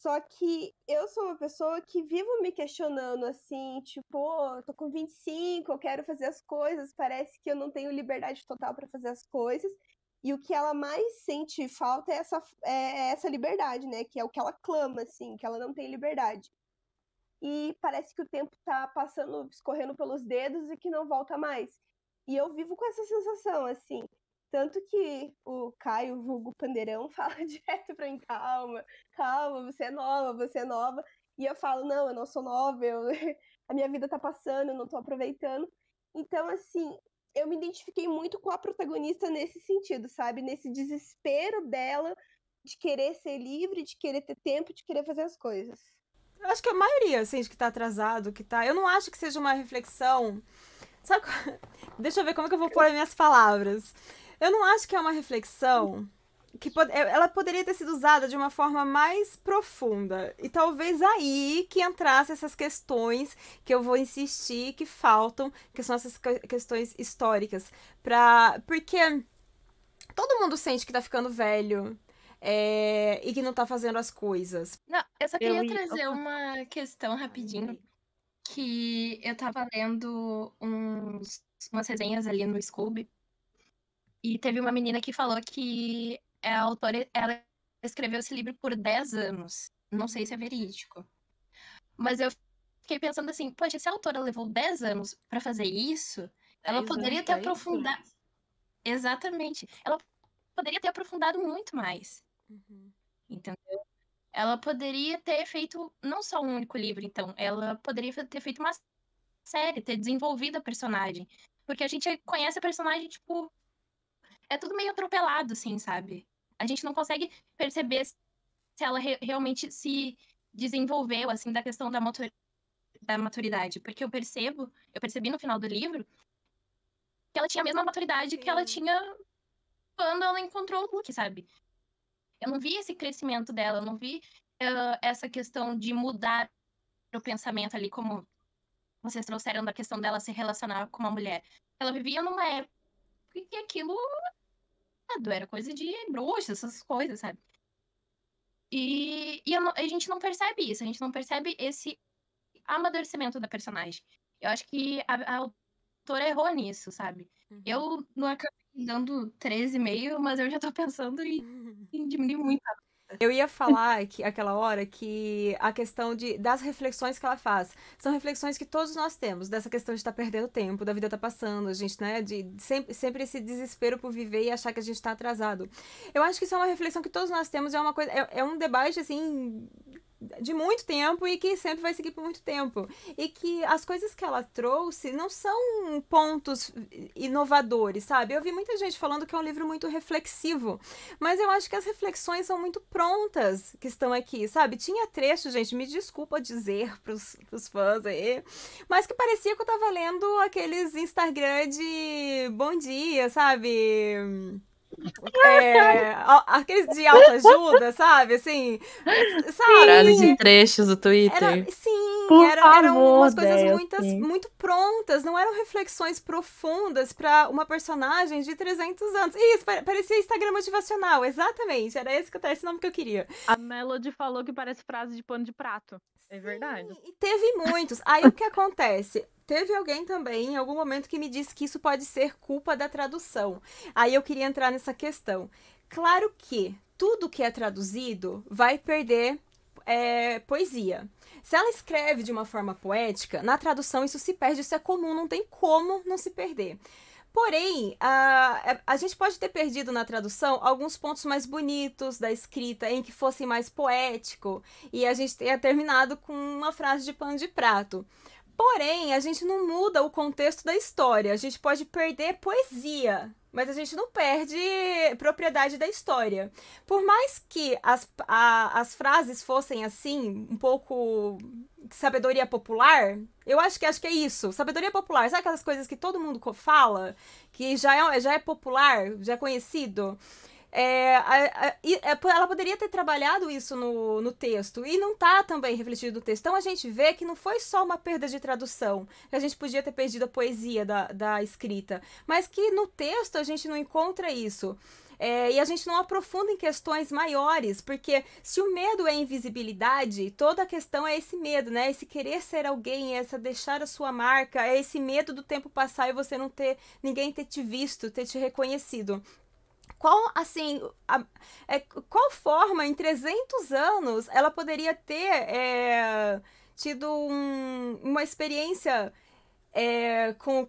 Só que eu sou uma pessoa que vivo me questionando, assim, tipo, eu tô com 25, eu quero fazer as coisas, parece que eu não tenho liberdade total para fazer as coisas. E o que ela mais sente falta é essa liberdade, né? Que é o que ela clama, assim, que ela não tem liberdade. E parece que o tempo tá passando, escorrendo pelos dedos e que não volta mais. E eu vivo com essa sensação, assim. Tanto que o Caio, vulgo Pandeirão, fala direto pra mim, calma, você é nova, você é nova. E eu falo, não, eu não sou nova, a minha vida tá passando, eu não tô aproveitando. Então, assim, eu me identifiquei muito com a protagonista nesse sentido, sabe? Nesse desespero dela de querer ser livre, de querer ter tempo, de querer fazer as coisas. Eu acho que a maioria, assim, de que tá atrasado, que tá... Eu não acho que seja uma reflexão... Sabe? Deixa eu ver como que eu vou pôr as minhas palavras. Eu não acho que é uma reflexão que ela poderia ter sido usada de uma forma mais profunda. E talvez aí que entrasse essas questões que eu vou insistir que faltam, que são essas questões históricas. Porque todo mundo sente que tá ficando velho. E que não tá fazendo as coisas. Não, eu só queria trazer uma questão rapidinho. Que eu tava lendo umas resenhas ali no Scoob. E teve uma menina que falou que a autora, ela escreveu esse livro por 10 anos. Não sei se é verídico. Mas eu fiquei pensando assim, poxa, se a autora levou 10 anos pra fazer isso, ela poderia ter aprofundado... Exatamente. Ela poderia ter aprofundado muito mais. Entendeu? Ela poderia ter feito não só um único livro, então. Ela poderia ter feito uma série, ter desenvolvido a personagem. Porque a gente conhece a personagem, tipo... É tudo meio atropelado, assim, sabe? A gente não consegue perceber se ela realmente se desenvolveu, assim, da questão da maturidade. Porque eu percebi no final do livro que ela tinha a mesma maturidade que ela tinha quando ela encontrou o Luke, sabe? Eu não vi esse crescimento dela, eu não vi essa questão de mudar o pensamento ali, como vocês trouxeram da questão dela se relacionar com uma mulher. Ela vivia numa época que aquilo era coisa de bruxa, essas coisas, sabe? E a gente não percebe isso, a gente não percebe esse amadurecimento da personagem. Eu acho que a autora errou nisso, sabe? Eu não acabei dando 13,5, mas eu já tô pensando em diminuir muito. Eu ia falar aquela hora que a questão das reflexões que ela faz são reflexões que todos nós temos, dessa questão de estar perdendo tempo, da vida tá passando, a gente, né, de sempre esse desespero por viver e achar que a gente tá atrasado. Eu acho que isso é uma reflexão que todos nós temos, é uma coisa, é um debate, assim, de muito tempo e que sempre vai seguir por muito tempo. E que as coisas que ela trouxe não são pontos inovadores, sabe? Eu vi muita gente falando que é um livro muito reflexivo, mas eu acho que as reflexões são muito prontas que estão aqui, sabe? Tinha trecho, gente, me desculpa dizer pros fãs aí, mas que parecia que eu tava lendo aqueles Instagram de bom dia, sabe? Aqueles de autoajuda, sabe? Assim, sabe? Frases de trechos do Twitter. Eram umas coisas muito prontas, não eram reflexões profundas pra uma personagem de 300 anos. Isso, parecia Instagram motivacional, exatamente, era esse nome que eu queria. A Melody falou que parece frase de pano de prato. É verdade. E teve muitos. Aí o que acontece? Teve alguém também, em algum momento, que me disse que isso pode ser culpa da tradução. Aí eu queria entrar nessa questão. Claro que tudo que é traduzido vai perder poesia. Se ela escreve de uma forma poética, na tradução isso se perde, isso é comum, não tem como não se perder. Porém, a gente pode ter perdido na tradução alguns pontos mais bonitos da escrita, em que fosse mais poético, e a gente tenha terminado com uma frase de pano de prato. Porém, a gente não muda o contexto da história. A gente pode perder poesia, mas a gente não perde propriedade da história. Por mais que as frases fossem assim, um pouco sabedoria popular, eu acho que é isso. Sabedoria popular, sabe aquelas coisas que todo mundo fala, que já é popular, já é conhecido? Ela poderia ter trabalhado isso no texto e não tá também refletido no texto. Então a gente vê que não foi só uma perda de tradução, que a gente podia ter perdido a poesia da escrita, mas que no texto a gente não encontra isso. E a gente não aprofunda em questões maiores, porque se o medo é invisibilidade, toda a questão é esse medo, né? Esse querer ser alguém, essa deixar a sua marca, é esse medo do tempo passar e você não ter, ninguém ter te visto, ter te reconhecido. Qual, assim, qual forma em 300 anos ela poderia ter tido uma experiência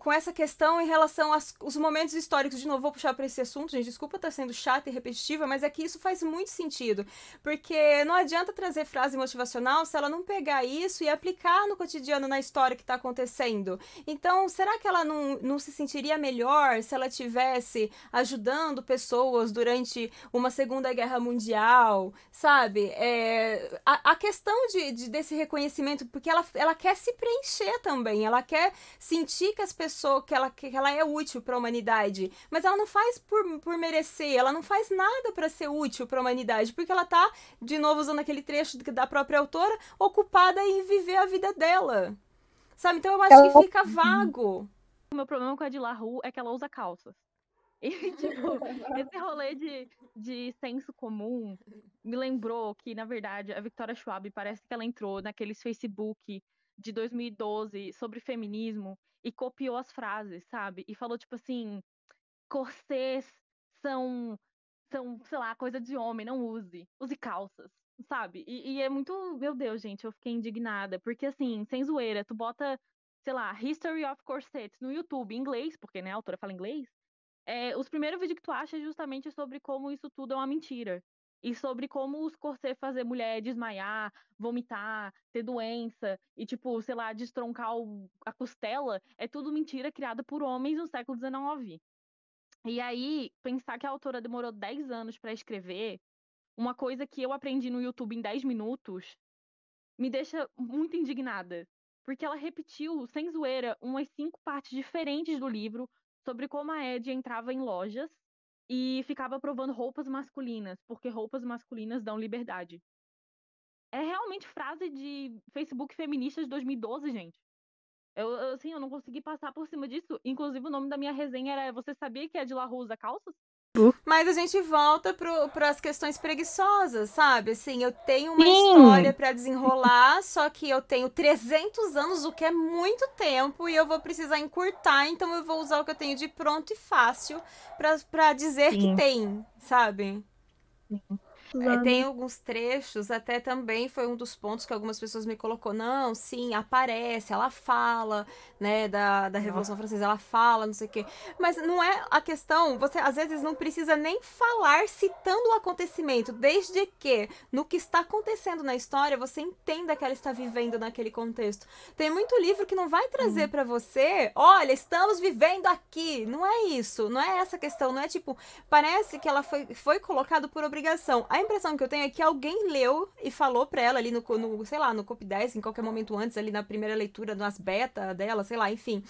com essa questão em relação aos momentos históricos? De novo, vou puxar para esse assunto, gente, desculpa estar sendo chata e repetitiva, mas é que isso faz muito sentido, porque não adianta trazer frase motivacional se ela não pegar isso e aplicar no cotidiano, na história que está acontecendo. Então, será que ela não se sentiria melhor se ela tivesse ajudando pessoas durante uma Segunda Guerra Mundial, sabe? A questão desse reconhecimento, porque ela quer se preencher também, ela quer sentir que as pessoas, que ela é útil para a humanidade, mas ela não faz por merecer, ela não faz nada para ser útil para a humanidade, porque ela tá, de novo usando aquele trecho da própria autora, ocupada em viver a vida dela, sabe? Então eu acho que fica vago. O meu problema com a Edi La Rue é que ela usa calças. E, tipo, esse rolê de senso comum me lembrou que, na verdade, a Victoria Schwab parece que ela entrou naqueles Facebook de 2012 sobre feminismo e copiou as frases, sabe? E falou, tipo assim, corsês são, sei lá, coisa de homem, não use calças, sabe? E é muito, meu Deus, gente, eu fiquei indignada, porque assim, sem zoeira, tu bota, sei lá, History of Corsets no YouTube em inglês, porque, né, a autora fala inglês, os primeiros vídeos que tu acha é justamente sobre como isso tudo é uma mentira. E sobre como os corsês fazer mulher desmaiar, vomitar, ter doença e, tipo, sei lá, destroncar a costela, é tudo mentira criada por homens no século XIX. E aí, pensar que a autora demorou 10 anos pra escrever uma coisa que eu aprendi no YouTube em 10 minutos me deixa muito indignada. Porque ela repetiu, sem zoeira, umas 5 partes diferentes do livro sobre como a Ed entrava em lojas e ficava provando roupas masculinas, porque roupas masculinas dão liberdade. É realmente frase de Facebook feminista de 2012, gente. Eu não consegui passar por cima disso. Inclusive, o nome da minha resenha era Você sabia que a Edi La Rue usa calças? Mas a gente volta para as questões preguiçosas, sabe? Assim, eu tenho uma história para desenrolar, só que eu tenho 300 anos, o que é muito tempo, e eu vou precisar encurtar, então eu vou usar o que eu tenho de pronto e fácil para dizer que tem, sabe? Tem alguns trechos, até também foi um dos pontos que algumas pessoas me colocou. Não, sim, aparece, ela fala, né, da Revolução Francesa, ela fala, não sei o quê. Mas não é a questão, você às vezes não precisa nem falar citando o acontecimento, desde que no que está acontecendo na história, você entenda que ela está vivendo naquele contexto. Tem muito livro que não vai trazer pra você, olha, estamos vivendo aqui. Não é isso, não é essa questão, não é tipo, parece que ela foi colocado por obrigação. A impressão que eu tenho é que alguém leu e falou pra ela ali sei lá, no Cop 10, em qualquer momento antes, ali na primeira leitura, nas beta dela, sei lá, enfim.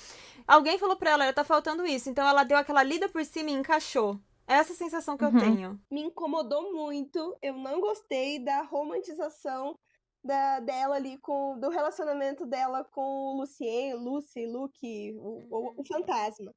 Alguém falou pra ela, tá faltando isso. Então ela deu aquela lida por cima e encaixou. É essa sensação que eu tenho. Me incomodou muito, eu não gostei da romantização dela ali, do relacionamento dela com o Lucien, Luke, o fantasma.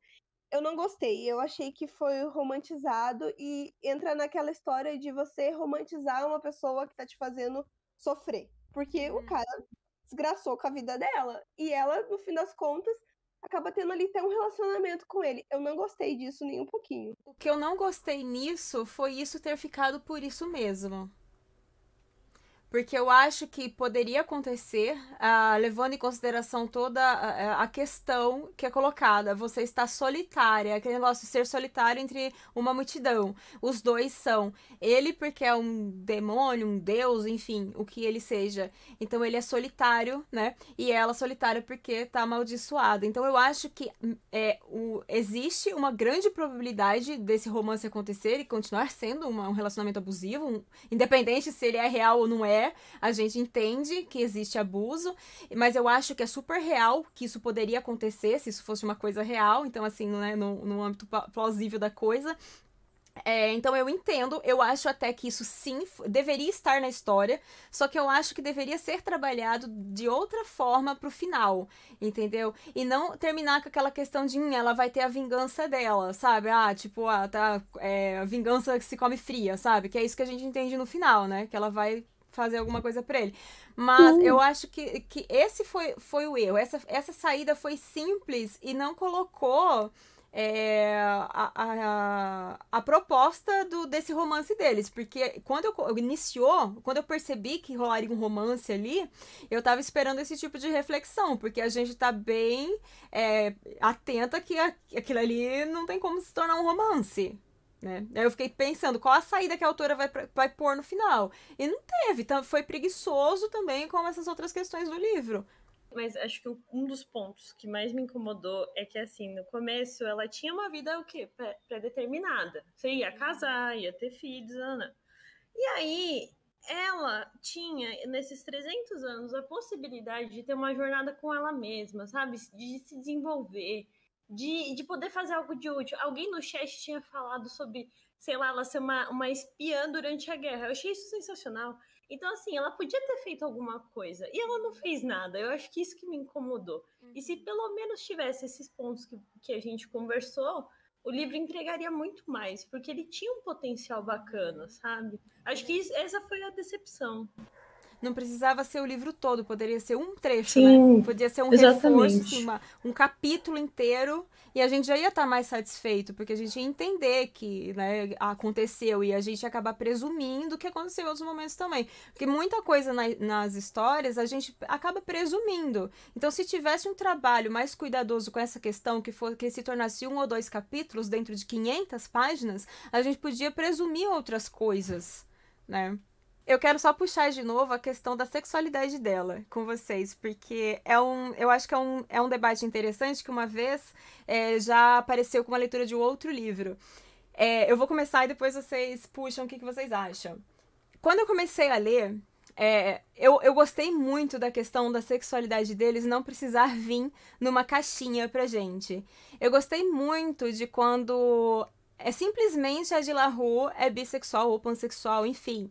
Eu não gostei, eu achei que foi romantizado e entra naquela história de você romantizar uma pessoa que tá te fazendo sofrer. Porque o cara desgraçou com a vida dela e ela, no fim das contas, acaba tendo ali até um relacionamento com ele. Eu não gostei disso nem um pouquinho. O que eu não gostei nisso foi isso ter ficado por isso mesmo. Porque eu acho que poderia acontecer, levando em consideração toda a questão que é colocada. Você está solitária, aquele negócio de ser solitário entre uma multidão. Os dois são. Ele porque é um demônio, um deus, enfim, o que ele seja. Então ele é solitário, né? E ela solitária porque está amaldiçoada. Então eu acho que existe uma grande probabilidade desse romance acontecer e continuar sendo um relacionamento abusivo, independente se ele é real ou não é. A gente entende que existe abuso, mas eu acho que é super real que isso poderia acontecer se isso fosse uma coisa real, então assim, né, no âmbito plausível da coisa. Então eu entendo, eu acho até que isso sim deveria estar na história, só que eu acho que deveria ser trabalhado de outra forma pro final, entendeu? E não terminar com aquela questão de ela vai ter a vingança dela, sabe? A vingança que se come fria, sabe? Que é isso que a gente entende no final, né? Que ela vai fazer alguma coisa pra ele. Mas eu acho que esse foi o erro. Essa saída foi simples e não colocou a proposta desse romance deles, porque quando quando eu percebi que rolaria um romance ali, eu tava esperando esse tipo de reflexão, porque a gente tá bem atenta que aquilo ali não tem como se tornar um romance, né? Aí eu fiquei pensando qual a saída que a autora vai pôr no final, e não teve, então foi preguiçoso também, como essas outras questões do livro. Mas acho que um dos pontos que mais me incomodou é que, assim, no começo ela tinha uma vida, o quê? Pré-determinada. Você ia casar, ia ter filhos, Ana. E aí, ela tinha, nesses 300 anos, a possibilidade de ter uma jornada com ela mesma, sabe? De se desenvolver, de poder fazer algo de útil. Alguém no chat tinha falado sobre, sei lá, ela ser uma espiã durante a guerra. Eu achei isso sensacional. Então, assim, ela podia ter feito alguma coisa. E ela não fez nada. Eu acho que isso que me incomodou. E se pelo menos tivesse esses pontos que a gente conversou, o livro entregaria muito mais. Porque ele tinha um potencial bacana, sabe? Acho que essa foi a decepção. Não precisava ser o livro todo, poderia ser um trecho, Sim, né? Podia ser um exatamente. reforço, assim, um capítulo inteiro, e a gente já ia estar mais satisfeito, porque a gente ia entender que, né, aconteceu, e a gente ia acabar presumindo que aconteceu em outros momentos também. Porque muita coisa nas histórias a gente acaba presumindo. Então, se tivesse um trabalho mais cuidadoso com essa questão, que se tornasse 1 ou 2 capítulos dentro de 500 páginas, a gente podia presumir outras coisas, né? Eu quero só puxar de novo a questão da sexualidade dela com vocês, porque eu acho que é um debate interessante que uma vez já apareceu com uma leitura de um outro livro. Eu vou começar e depois vocês puxam o que vocês acham. Quando eu comecei a ler, eu gostei muito da questão da sexualidade deles não precisar vir numa caixinha pra gente. Eu gostei muito de quando simplesmente a de La Rue é bissexual ou pansexual, enfim.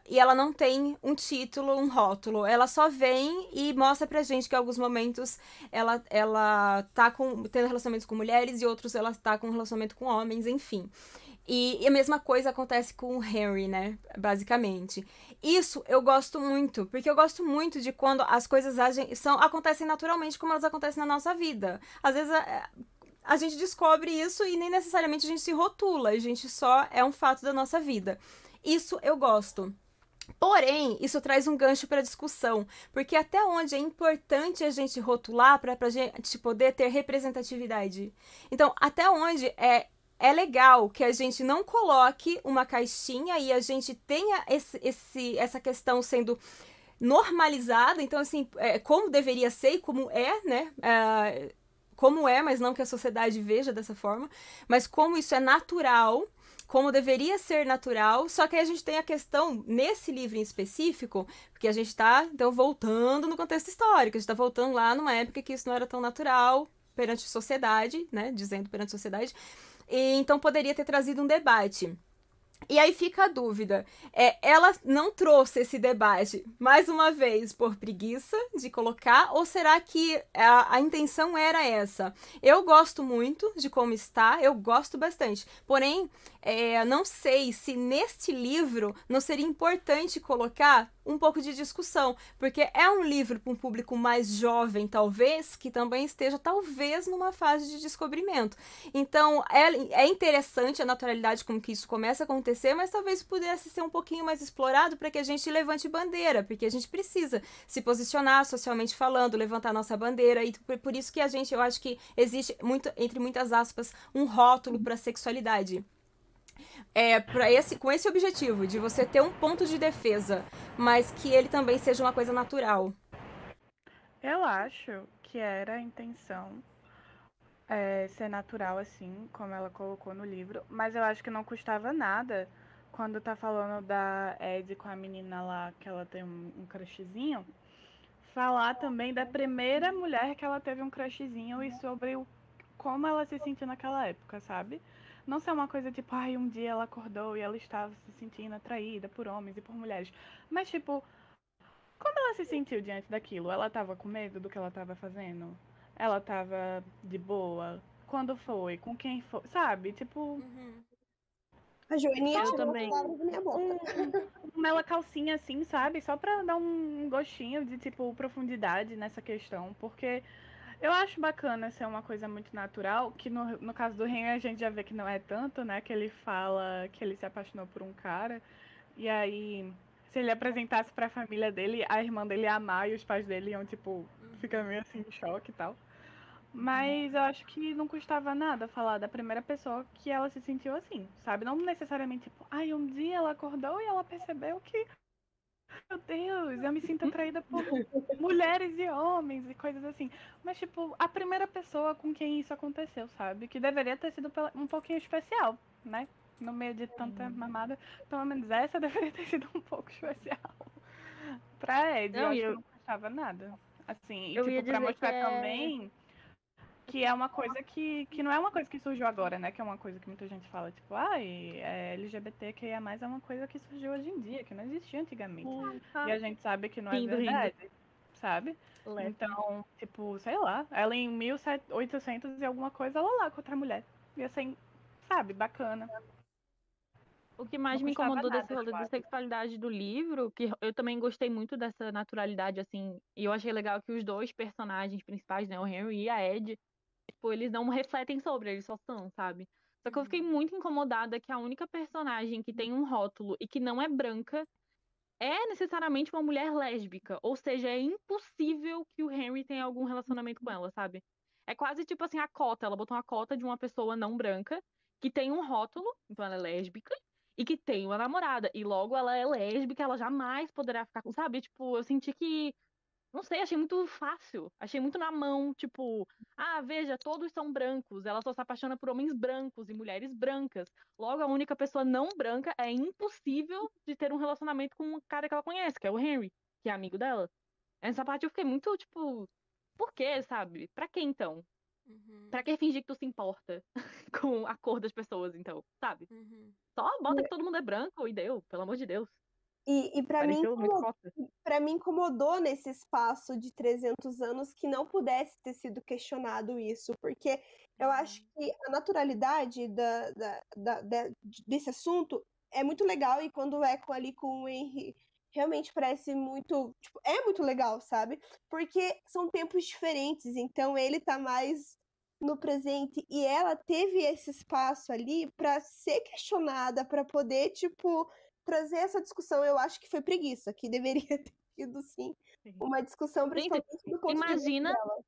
E ela não tem um título, um rótulo. Ela só vem e mostra pra gente que em alguns momentos ela tá tendo relacionamentos com mulheres e outros ela tá com relacionamento com homens, enfim. E a mesma coisa acontece com o Henry, né? Basicamente. Isso eu gosto muito, porque eu gosto muito de quando as coisas acontecem naturalmente como elas acontecem na nossa vida. Às vezes a gente descobre isso e nem necessariamente a gente se rotula, a gente só é um fato da nossa vida. Isso eu gosto. Porém, isso traz um gancho para discussão, porque até onde é importante a gente rotular para a gente poder ter representatividade. Então, até onde é legal que a gente não coloque uma caixinha e a gente tenha essa questão sendo normalizada, então, assim, como deveria ser e como é, né? Como é, mas não que a sociedade veja dessa forma, mas como isso é natural, como deveria ser natural, só que aí a gente tem a questão, nesse livro em específico, porque a gente está, então, voltando no contexto histórico, a gente está voltando lá numa época que isso não era tão natural perante a sociedade, né, dizendo perante a sociedade, e então poderia ter trazido um debate. E aí fica a dúvida, ela não trouxe esse debate, mais uma vez, por preguiça de colocar, ou será que a intenção era essa? Eu gosto muito de como está, eu gosto bastante, porém, não sei se neste livro não seria importante colocar um pouco de discussão, porque é um livro para um público mais jovem, talvez, que também esteja, talvez, numa fase de descobrimento. Então, é interessante a naturalidade com que isso começa a acontecer, mas talvez pudesse ser um pouquinho mais explorado para que a gente levante bandeira, porque a gente precisa se posicionar socialmente falando, levantar nossa bandeira, e por isso que eu acho que existe, entre muitas aspas, um rótulo para a sexualidade. Com esse objetivo de você ter um ponto de defesa, mas que ele também seja uma coisa natural. Eu acho que era a intenção ser natural, assim, como ela colocou no livro, mas eu acho que não custava nada quando tá falando da Ed com a menina lá, que ela tem um crushzinho, falar também da primeira mulher que ela teve um crushzinho e sobre como ela se sentiu naquela época, sabe? não ser uma coisa tipo, ai, um dia ela acordou e ela estava se sentindo atraída por homens e por mulheres. Mas, tipo, como ela se sentiu diante daquilo? Ela tava com medo do que ela tava fazendo? Ela tava de boa? Quando foi? Com quem foi? Sabe? Tipo, Uhum. A Joaninha Eu tirou as também. palavras da minha boca. uma calcinha assim, sabe? Só pra dar um gostinho de, tipo, profundidade nessa questão. Porque eu acho bacana ser uma coisa muito natural, que no caso do Henry a gente já vê que não é tanto, né? Que ele fala que ele se apaixonou por um cara. E aí, se ele apresentasse pra família dele, a irmã dele ia amar e os pais dele iam, tipo, ficar meio assim em choque e tal. Mas eu acho que não custava nada falar da primeira pessoa que ela se sentiu assim, sabe? Não necessariamente, tipo, ai, um dia ela acordou e ela percebeu que, meu Deus, eu me sinto atraída por mulheres e homens e coisas assim. Mas, tipo, a primeira pessoa com quem isso aconteceu, sabe? Que deveria ter sido um pouquinho especial, né? No meio de tanta mamada, pelo menos essa deveria ter sido um pouco especial. Pra Ed, eu Não, e acho que não custava nada. Assim, e eu ia tipo, pra dizer que mostrar é. também que é uma coisa que não é uma coisa que surgiu agora, né? Que é uma coisa que muita gente fala, tipo, ai, LGBTQIA+, é uma coisa que surgiu hoje em dia, que não existia antigamente. E a gente sabe que não é Rindo, rindo. verdade, sabe? Leve. Então, tipo, sei lá, ela em 1800 e alguma coisa, ela lá com outra mulher. E assim, sabe, bacana. O que Não mais me custava incomodou desse nada, rolê eu da acho. sexualidade do livro, que eu também gostei muito dessa naturalidade, assim, e eu achei legal que os dois personagens principais, né, o Henry e a Ed, tipo, eles não refletem sobre, eles só são, sabe? Só que eu fiquei muito incomodada que a única personagem que tem um rótulo e que não é branca é necessariamente uma mulher lésbica. Ou seja, é impossível que o Henry tenha algum relacionamento com ela, sabe? É quase tipo assim, a cota. Ela botou uma cota de uma pessoa não branca que tem um rótulo, então ela é lésbica, e que tem uma namorada. E logo ela é lésbica, ela jamais poderá ficar com, sabe? Tipo, eu senti que não sei, achei muito fácil. Achei muito na mão, tipo, ah, veja, todos são brancos. Ela só se apaixona por homens brancos e mulheres brancas. Logo, a única pessoa não branca é impossível de ter um relacionamento com um cara que ela conhece, que é o Henry, que é amigo dela. Essa parte eu fiquei muito, tipo, por quê, sabe? Pra que então? Uhum. Pra que fingir que tu se importa com a cor das pessoas, então, sabe? Uhum. Só bota que todo mundo é branco e deu, pelo amor de Deus. E Pareceu muito cota. para mim incomodou nesse espaço de 300 anos que não pudesse ter sido questionado isso, porque eu acho que a naturalidade desse assunto é muito legal e quando é ali com o Henry, realmente parece muito, tipo, é muito legal, sabe? Porque são tempos diferentes, então ele tá mais no presente e ela teve esse espaço ali para ser questionada, para poder, tipo, trazer essa discussão. Eu acho que foi preguiça, que deveria ter tido, sim, uma discussão, Gente, principalmente do ponto de vista imagina dela.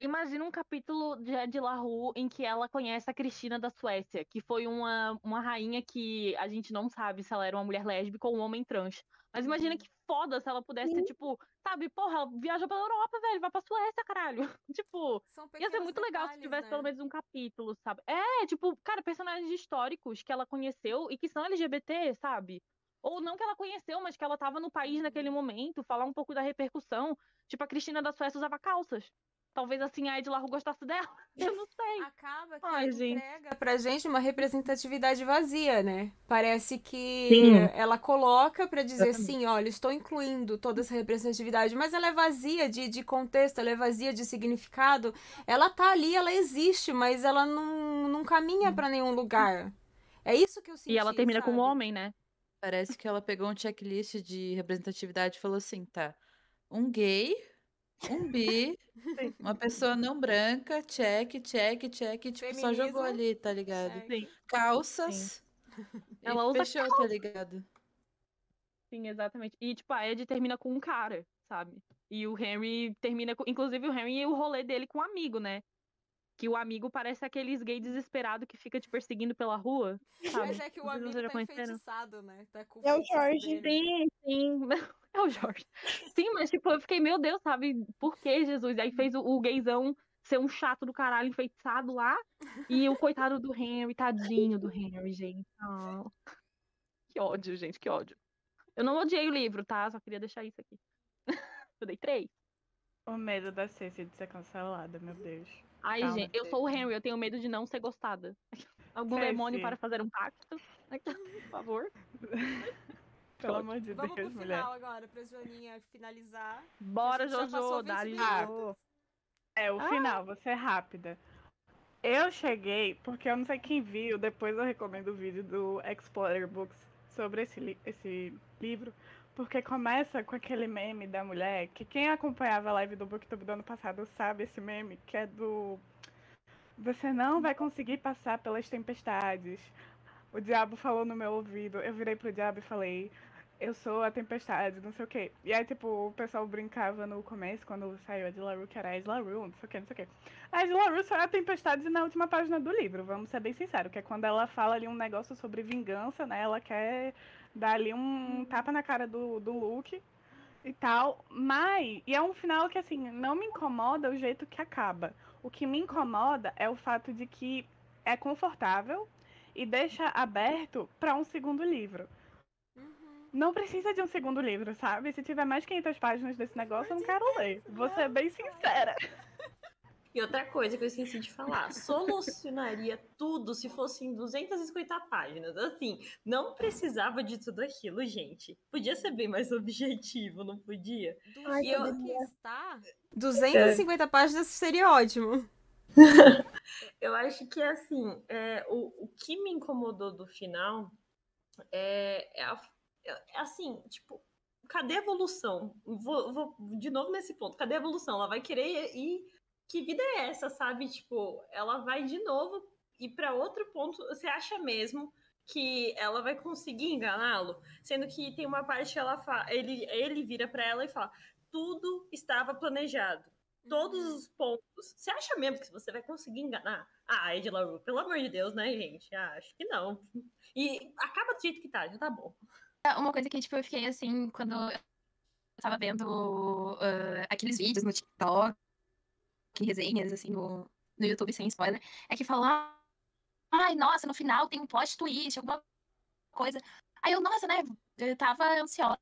Imagina um capítulo de Ed La Rue em que ela conhece a Cristina da Suécia, que foi uma rainha que a gente não sabe se ela era uma mulher lésbica ou um homem trans. Mas imagina que foda se ela pudesse, Sim. tipo, sabe, porra, ela viajou pela Europa, velho, vai pra Suécia, caralho. Tipo, São ia ser pequenos muito legal se detalhes, tivesse pelo né? menos um capítulo, sabe? É, tipo, cara, personagens históricos que ela conheceu e que são LGBT, sabe? Ou não que ela conheceu, mas que ela tava no país naquele momento, falar um pouco da repercussão. Tipo, a Cristina da Suécia usava calças. Talvez assim a Ed La Rue gostasse dela. Eu não sei. Acaba que Ai, gente. entrega pra gente uma representatividade vazia, né? Parece que Sim. ela coloca pra dizer Exatamente. sim, olha, estou incluindo toda essa representatividade, mas ela é vazia de contexto, ela é vazia de significado. Ela tá ali, ela existe, mas ela não caminha pra nenhum lugar. É isso que eu E ela senti, termina com um sabe? homem, né? Parece que ela pegou um checklist de representatividade e falou assim, tá, um gay, um bi, Sim. uma pessoa não branca, check, check, check, e, tipo, só jogou Feminismo, ali, tá ligado? check. Sim, sim. Calças e Ela usa fechou, tá ligado? sim, exatamente. E, tipo, a Ed termina com um cara, sabe? E o Henry termina com. Inclusive, o Henry e o rolê dele com um amigo, né? Que o amigo parece aqueles gay desesperado que fica te perseguindo pela rua, Mas sabe? é que o Não sei se amigo vocês já tá conheceram. enfeitiçado, né? Tá com o É o feitiço Jorge. dele. Sim, sim. É o Jorge. Sim, mas tipo, eu fiquei, meu Deus, sabe? Por que Jesus? Aí fez o gaysão ser um chato do caralho enfeitiçado lá. E o coitado do Henry, tadinho do Henry, gente. Ah, que ódio, gente, que ódio. Eu não odiei o livro, tá? Só queria deixar isso aqui. Eu dei 3. O medo da Ceci de ser cancelada, meu Deus. Ai, Calma, gente, eu Ceci. sou o Henry, eu tenho medo de não ser gostada. Algum Casey. demônio para fazer um pacto? Por favor. Pelo amor de Vamos pro Deus, mulher. final agora, pra Joaninha finalizar. Bora, A gente já passou Jojo, 20 Dari minutos. É, o final, vou ser rápida. Eu cheguei, porque eu não sei quem viu, depois eu recomendo o vídeo do Explorer Books sobre esse livro, porque começa com aquele meme da mulher, que quem acompanhava a live do Booktube do ano passado sabe esse meme, que é do "Você não vai conseguir passar pelas tempestades". O diabo falou no meu ouvido, eu virei pro diabo e falei, eu sou a tempestade, não sei o quê. E aí, tipo, o pessoal brincava no começo, quando saiu a de LaRue, que era a Ed LaRue, não sei o quê, não sei o quê. A Ed LaRue só é a tempestade na última página do livro, vamos ser bem sinceros, que é quando ela fala ali um negócio sobre vingança, né? Ela quer dar ali um tapa na cara do Luke e tal. Mas, e é um final que, assim, não me incomoda o jeito que acaba. O que me incomoda é o fato de que é confortável e deixa aberto para um segundo livro. Não precisa de um segundo livro, sabe? Se tiver mais 500 páginas desse negócio, eu não quero ler. Vou ser bem sincera. E outra coisa que eu esqueci de falar, solucionaria tudo se fossem 250 páginas. Assim, não precisava de tudo aquilo, gente. Podia ser bem mais objetivo, não podia? Ai, E eu- poderia. Que está 250 páginas seria ótimo. Eu acho que, assim, o que me incomodou do final assim, tipo, cadê a evolução? Vou de novo nesse ponto. Cadê a evolução? Ela vai querer ir... Que vida é essa, sabe? Tipo, ela vai de novo ir pra outro ponto. Você acha mesmo que ela vai conseguir enganá-lo? Sendo que tem uma parte que ele vira pra ela e fala: tudo estava planejado. Todos os pontos. Você acha mesmo que você vai conseguir enganar? Ah, Ed LaRue, pelo amor de Deus, né, gente? Acho que não. E acaba do jeito que tá, já tá bom. Uma coisa que, tipo, eu fiquei assim, quando eu tava vendo aqueles vídeos no TikTok, resenhas, assim, no YouTube, sem spoiler, é que falam, ai, nossa, no final tem um plot twist, alguma coisa. Aí eu, nossa, né, eu tava ansiosa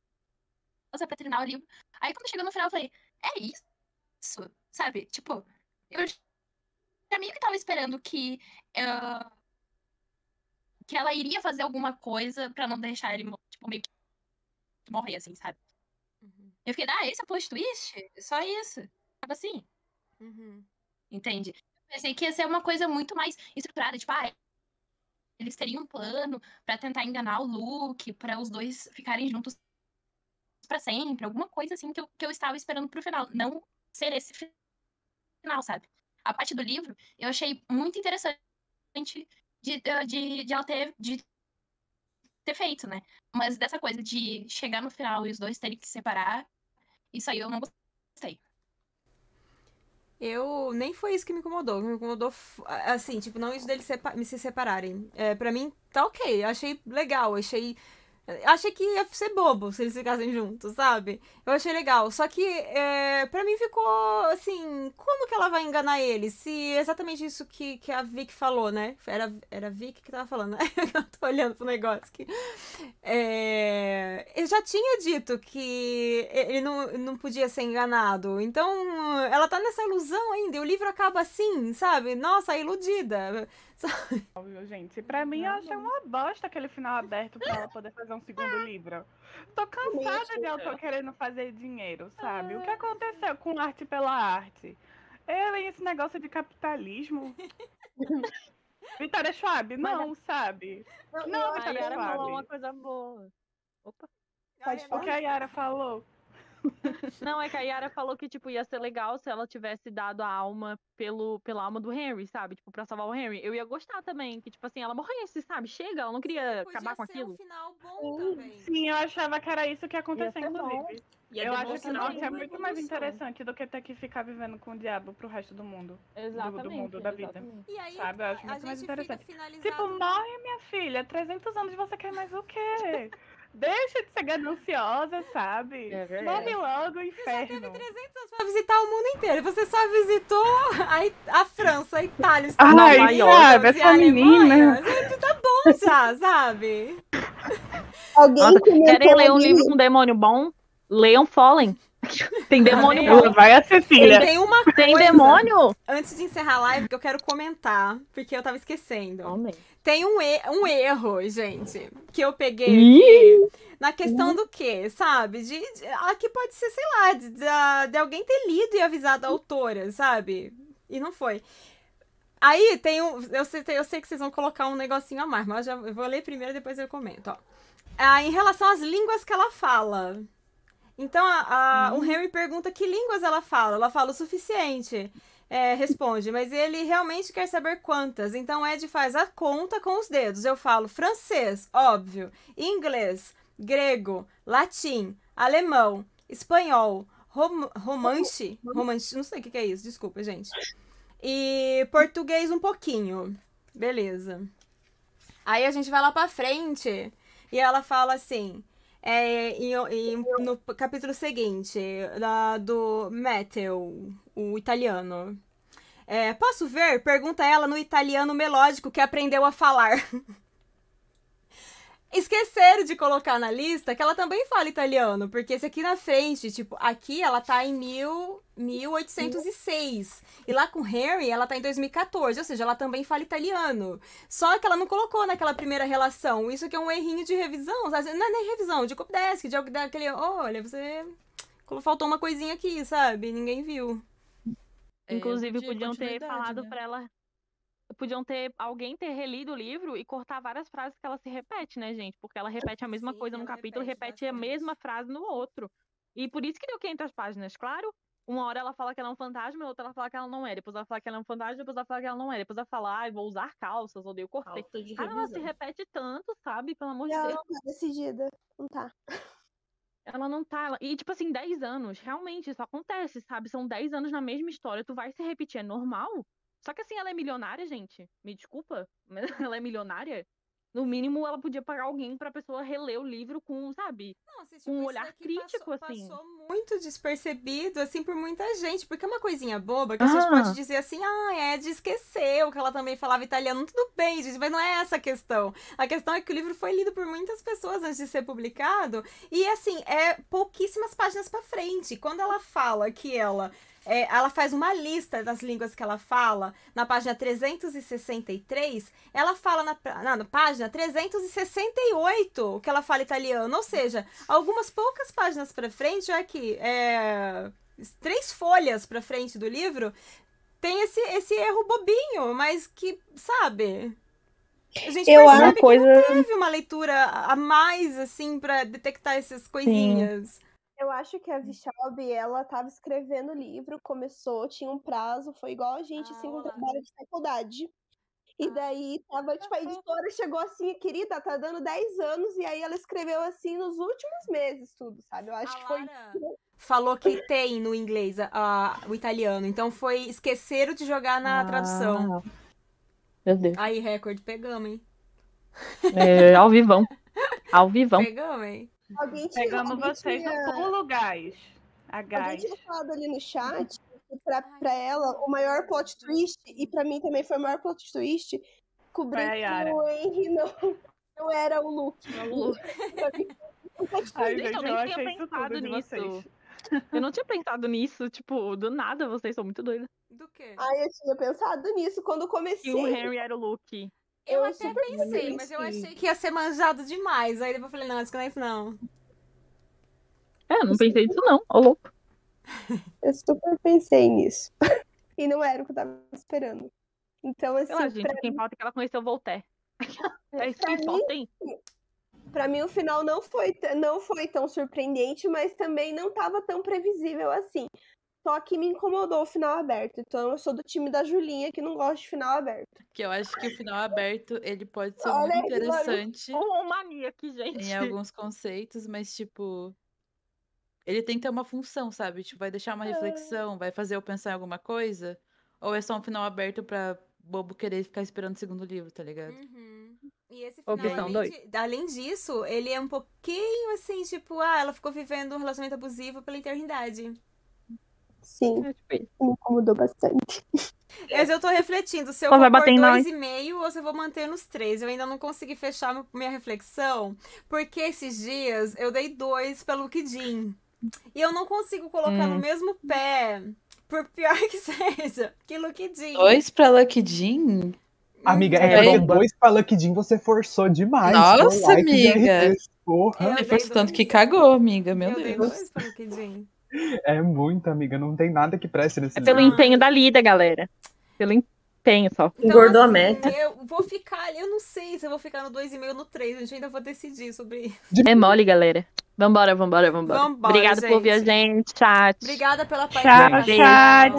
pra terminar o livro. Aí quando chegou no final, eu falei, é isso? Sabe? Tipo, eu já meio que tava esperando que ela iria fazer alguma coisa pra não deixar ele, tipo, meio que morrer, assim, sabe? Eu fiquei, esse é o plot twist? Só isso. Acaba assim. Entende? Pensei que ia ser uma coisa muito mais estruturada, tipo, eles teriam um plano pra tentar enganar o Luke, pra os dois ficarem juntos pra sempre, alguma coisa assim que eu estava esperando pro final, não ser esse final, sabe? A parte do livro eu achei muito interessante de ela ter feito, né? Mas dessa coisa de chegar no final e os dois terem que se separar, isso aí eu não gostei. Nem foi isso que me incomodou. O que me incomodou, assim, tipo, não isso deles se separarem. Pra mim, tá ok. Achei legal. Achei que ia ser bobo se eles ficassem juntos, sabe? Eu achei legal. Só que, pra mim ficou, assim, como que ela vai enganar ele? Se exatamente isso que a Vicky falou, né? Era a Vicky que tava falando, né? Eu tô olhando pro negócio aqui. Eu já tinha dito que ele não podia ser enganado. Então, ela tá nessa ilusão ainda. E o livro acaba assim, sabe? Nossa, iludida. Óbvio, gente. Pra mim, eu achei uma bosta aquele final aberto pra ela poder fazer um segundo livro. Tô cansada de ela querendo fazer dinheiro, sabe? O que aconteceu com arte pela arte? Esse negócio de capitalismo. Vitória Schwab, não, sabe? Não, A Vitória Yara falou Schwab. uma coisa boa. Opa. O que a Yara falou? Não, é que a Yara falou que, tipo, ia ser legal se ela tivesse dado a alma pela alma do Henry, sabe? Tipo, pra salvar o Henry. Eu ia gostar também, que, tipo assim, ela morresse, sabe? Chega, ela não queria acabar com aquilo. Podia ser um final bom também. Sim, eu achava que era isso que ia acontecer, Ia ser bom. inclusive. Eu acho que morte é muito mais interessante do que ter que ficar vivendo com o diabo pro resto do mundo. Exatamente. Do mundo, da vida. Exatamente. E aí, Sabe? Eu acho a muito mais gente fica interessante. finalizado... Tipo, morre, minha filha. 300 anos você quer mais o quê? Deixa de ser gananciosa, sabe? É verdade. Morre logo, Você já inferno. teve 300 anos pra visitar o mundo inteiro. Você só visitou a França, a Itália, os Ai, Estados Unidos sabe, e a essa Alemanha. menina. Tá bom já, sabe? Alguém Nossa, comentou querem ler um ali- livro com demônio bom? Leiam Fallen. Tem demônio Meu, bom. Vai a Cecília. Tem uma Tem coisa, demônio? antes de encerrar a live, que eu quero comentar, porque eu tava esquecendo. Homem. Tem um erro, gente, que eu peguei Ih! aqui na questão do quê, sabe? Aqui pode ser, sei lá, de alguém ter lido e avisado a autora, sabe? E não foi. Aí tem eu sei que vocês vão colocar um negocinho a mais, mas eu vou ler primeiro e depois eu comento, ó. Em relação às línguas que ela fala. Então, o Henry pergunta que línguas ela fala. Ela fala o suficiente. Responde, mas ele realmente quer saber quantas. Então, Ed faz a conta com os dedos. Eu falo francês, óbvio, inglês, grego, latim, alemão, espanhol, romance, não sei o que é isso, desculpa, gente. E português um pouquinho. Beleza. Aí a gente vai lá pra frente e ela fala assim... no capítulo seguinte, do Matthew, o italiano. Posso ver? Pergunta ela no italiano melódico que aprendeu a falar. Esqueceram de colocar na lista que ela também fala italiano, porque esse aqui na frente, tipo, aqui ela tá em 1806. E lá com Harry, ela tá em 2014, ou seja, ela também fala italiano. Só que ela não colocou naquela primeira relação. Isso aqui é um errinho de revisão, sabe? Não é nem revisão, de copydesk, daquele, olha, você faltou uma coisinha aqui, sabe? Ninguém viu. Inclusive, podiam ter continuidade, falado né? pra ela. Alguém ter relido o livro e cortar várias frases que ela se repete, né, gente? Porque ela repete a mesma Sim, coisa num ela capítulo e repete repete a bastante. mesma frase no outro. E por isso que deu 500 páginas, claro. Uma hora ela fala que ela é um fantasma, outra ela fala que ela não é. Depois ela fala que ela é um fantasma, depois ela fala que ela não é. Depois ela fala, vou usar calças, ou eu cortei. Falta de Cara, ela se revisão. repete tanto, sabe? Pelo amor de Ela Deus. não tá decidida. Não tá. Ela não tá. E, tipo assim, 10 anos. Realmente, isso acontece, sabe? São 10 anos na mesma história. Tu vai se repetir, é normal. Só que assim, ela é milionária, gente. Me desculpa, mas ela é milionária. No mínimo, ela podia pagar alguém pra pessoa reler o livro com, sabe? Não, assim, Com um isso olhar daqui crítico, assim. passou muito despercebido, assim, por muita gente. Porque é uma coisinha boba que a gente pode dizer assim, Ed esqueceu que ela também falava italiano. Tudo bem, gente, mas não é essa a questão. A questão é que o livro foi lido por muitas pessoas antes de ser publicado. E, assim, pouquíssimas páginas pra frente. Quando ela fala que ela faz uma lista das línguas que ela fala na página 363, ela fala na página 368 que ela fala italiano, ou seja, algumas poucas páginas pra frente, aqui, 3 folhas pra frente do livro, tem esse erro bobinho, mas que, sabe... A gente percebe que não teve uma leitura a mais, assim, pra detectar essas coisinhas. Eu acho que a Vishalbi, ela tava escrevendo o livro, começou, tinha um prazo, foi igual a gente, assim, com trabalho de faculdade. E daí, tava, tipo, a editora chegou assim, querida, tá dando 10 anos, e aí ela escreveu, assim, nos últimos meses, tudo, sabe? Eu acho que foi... Falou que tem no inglês o italiano, então esqueceram de jogar na tradução. Meu Deus. Aí, Record, pegamos, hein? Ao vivão. Ao vivão. Pegamos, hein? Pegando vocês no pulo, gás. Alguém tinha falado ali no chat que pra ela o maior plot twist, e pra mim também foi o maior plot twist, cobrir que o Henry não era o Luke. Ai, Gente, gente, eu nem tinha pensado nisso. Eu não tinha pensado nisso, tipo, do nada, vocês são muito doidas. Do quê? Ai, eu tinha pensado nisso quando comecei. Que o Henry era o Luke. Eu até pensei, mas eu achei que ia ser manjado demais. Aí depois eu falei, não, acho que não é isso não. Eu não pensei nisso não, ô louco. Eu super pensei nisso. E não era o que eu tava esperando. Então, assim, Gente, o que importa é que ela conheceu Voltaire. É isso que importa, hein? Pra mim, o final não foi tão surpreendente, mas também não tava tão previsível assim. Só que me incomodou o final aberto. Então, eu sou do time da Julinha, que não gosta de final aberto. Que eu acho que o final aberto, ele pode ser muito interessante Mania aqui, gente. em alguns conceitos, mas, tipo... Ele tem que ter uma função, sabe? Tipo, vai deixar uma reflexão, vai fazer eu pensar em alguma coisa? Ou é só um final aberto pra bobo querer ficar esperando o segundo livro, tá ligado? Uhum. E esse final, Opção além disso, ele é um pouquinho assim, tipo, ela ficou vivendo um relacionamento abusivo pela eternidade. Sim, me incomodou bastante. Mas eu tô refletindo, se eu Só vou vai por bater em nós. 2,5 ou se eu vou manter nos 3. Eu ainda não consegui fechar minha reflexão, porque esses dias eu dei 2 pelo Luke Jean. E eu não consigo colocar no mesmo pé, por pior que seja, que Lucky Jean. 2 pra Lucky Jean? Amiga, É é porque bomba. 2 pra Lucky Jean você forçou demais. Nossa, Foi like de amiga. RT, porra. Eu Ele dei fosse tanto 2. que cagou, amiga. Meu Eu dei Deus. 2 pra Lucky Jean. É muito, amiga. Não tem nada que preste nesse É pelo livro. empenho da Lida, galera. Pelo empenho só. Engordou a assim, meta. eu vou ficar ali, eu não sei se eu vou ficar no 2,5 ou no 3, a gente ainda vou decidir sobre isso. É mole, galera. Vambora. Vambora, Obrigada por ouvir a gente. gente, chat. Obrigada pela Tchau, participação. chat.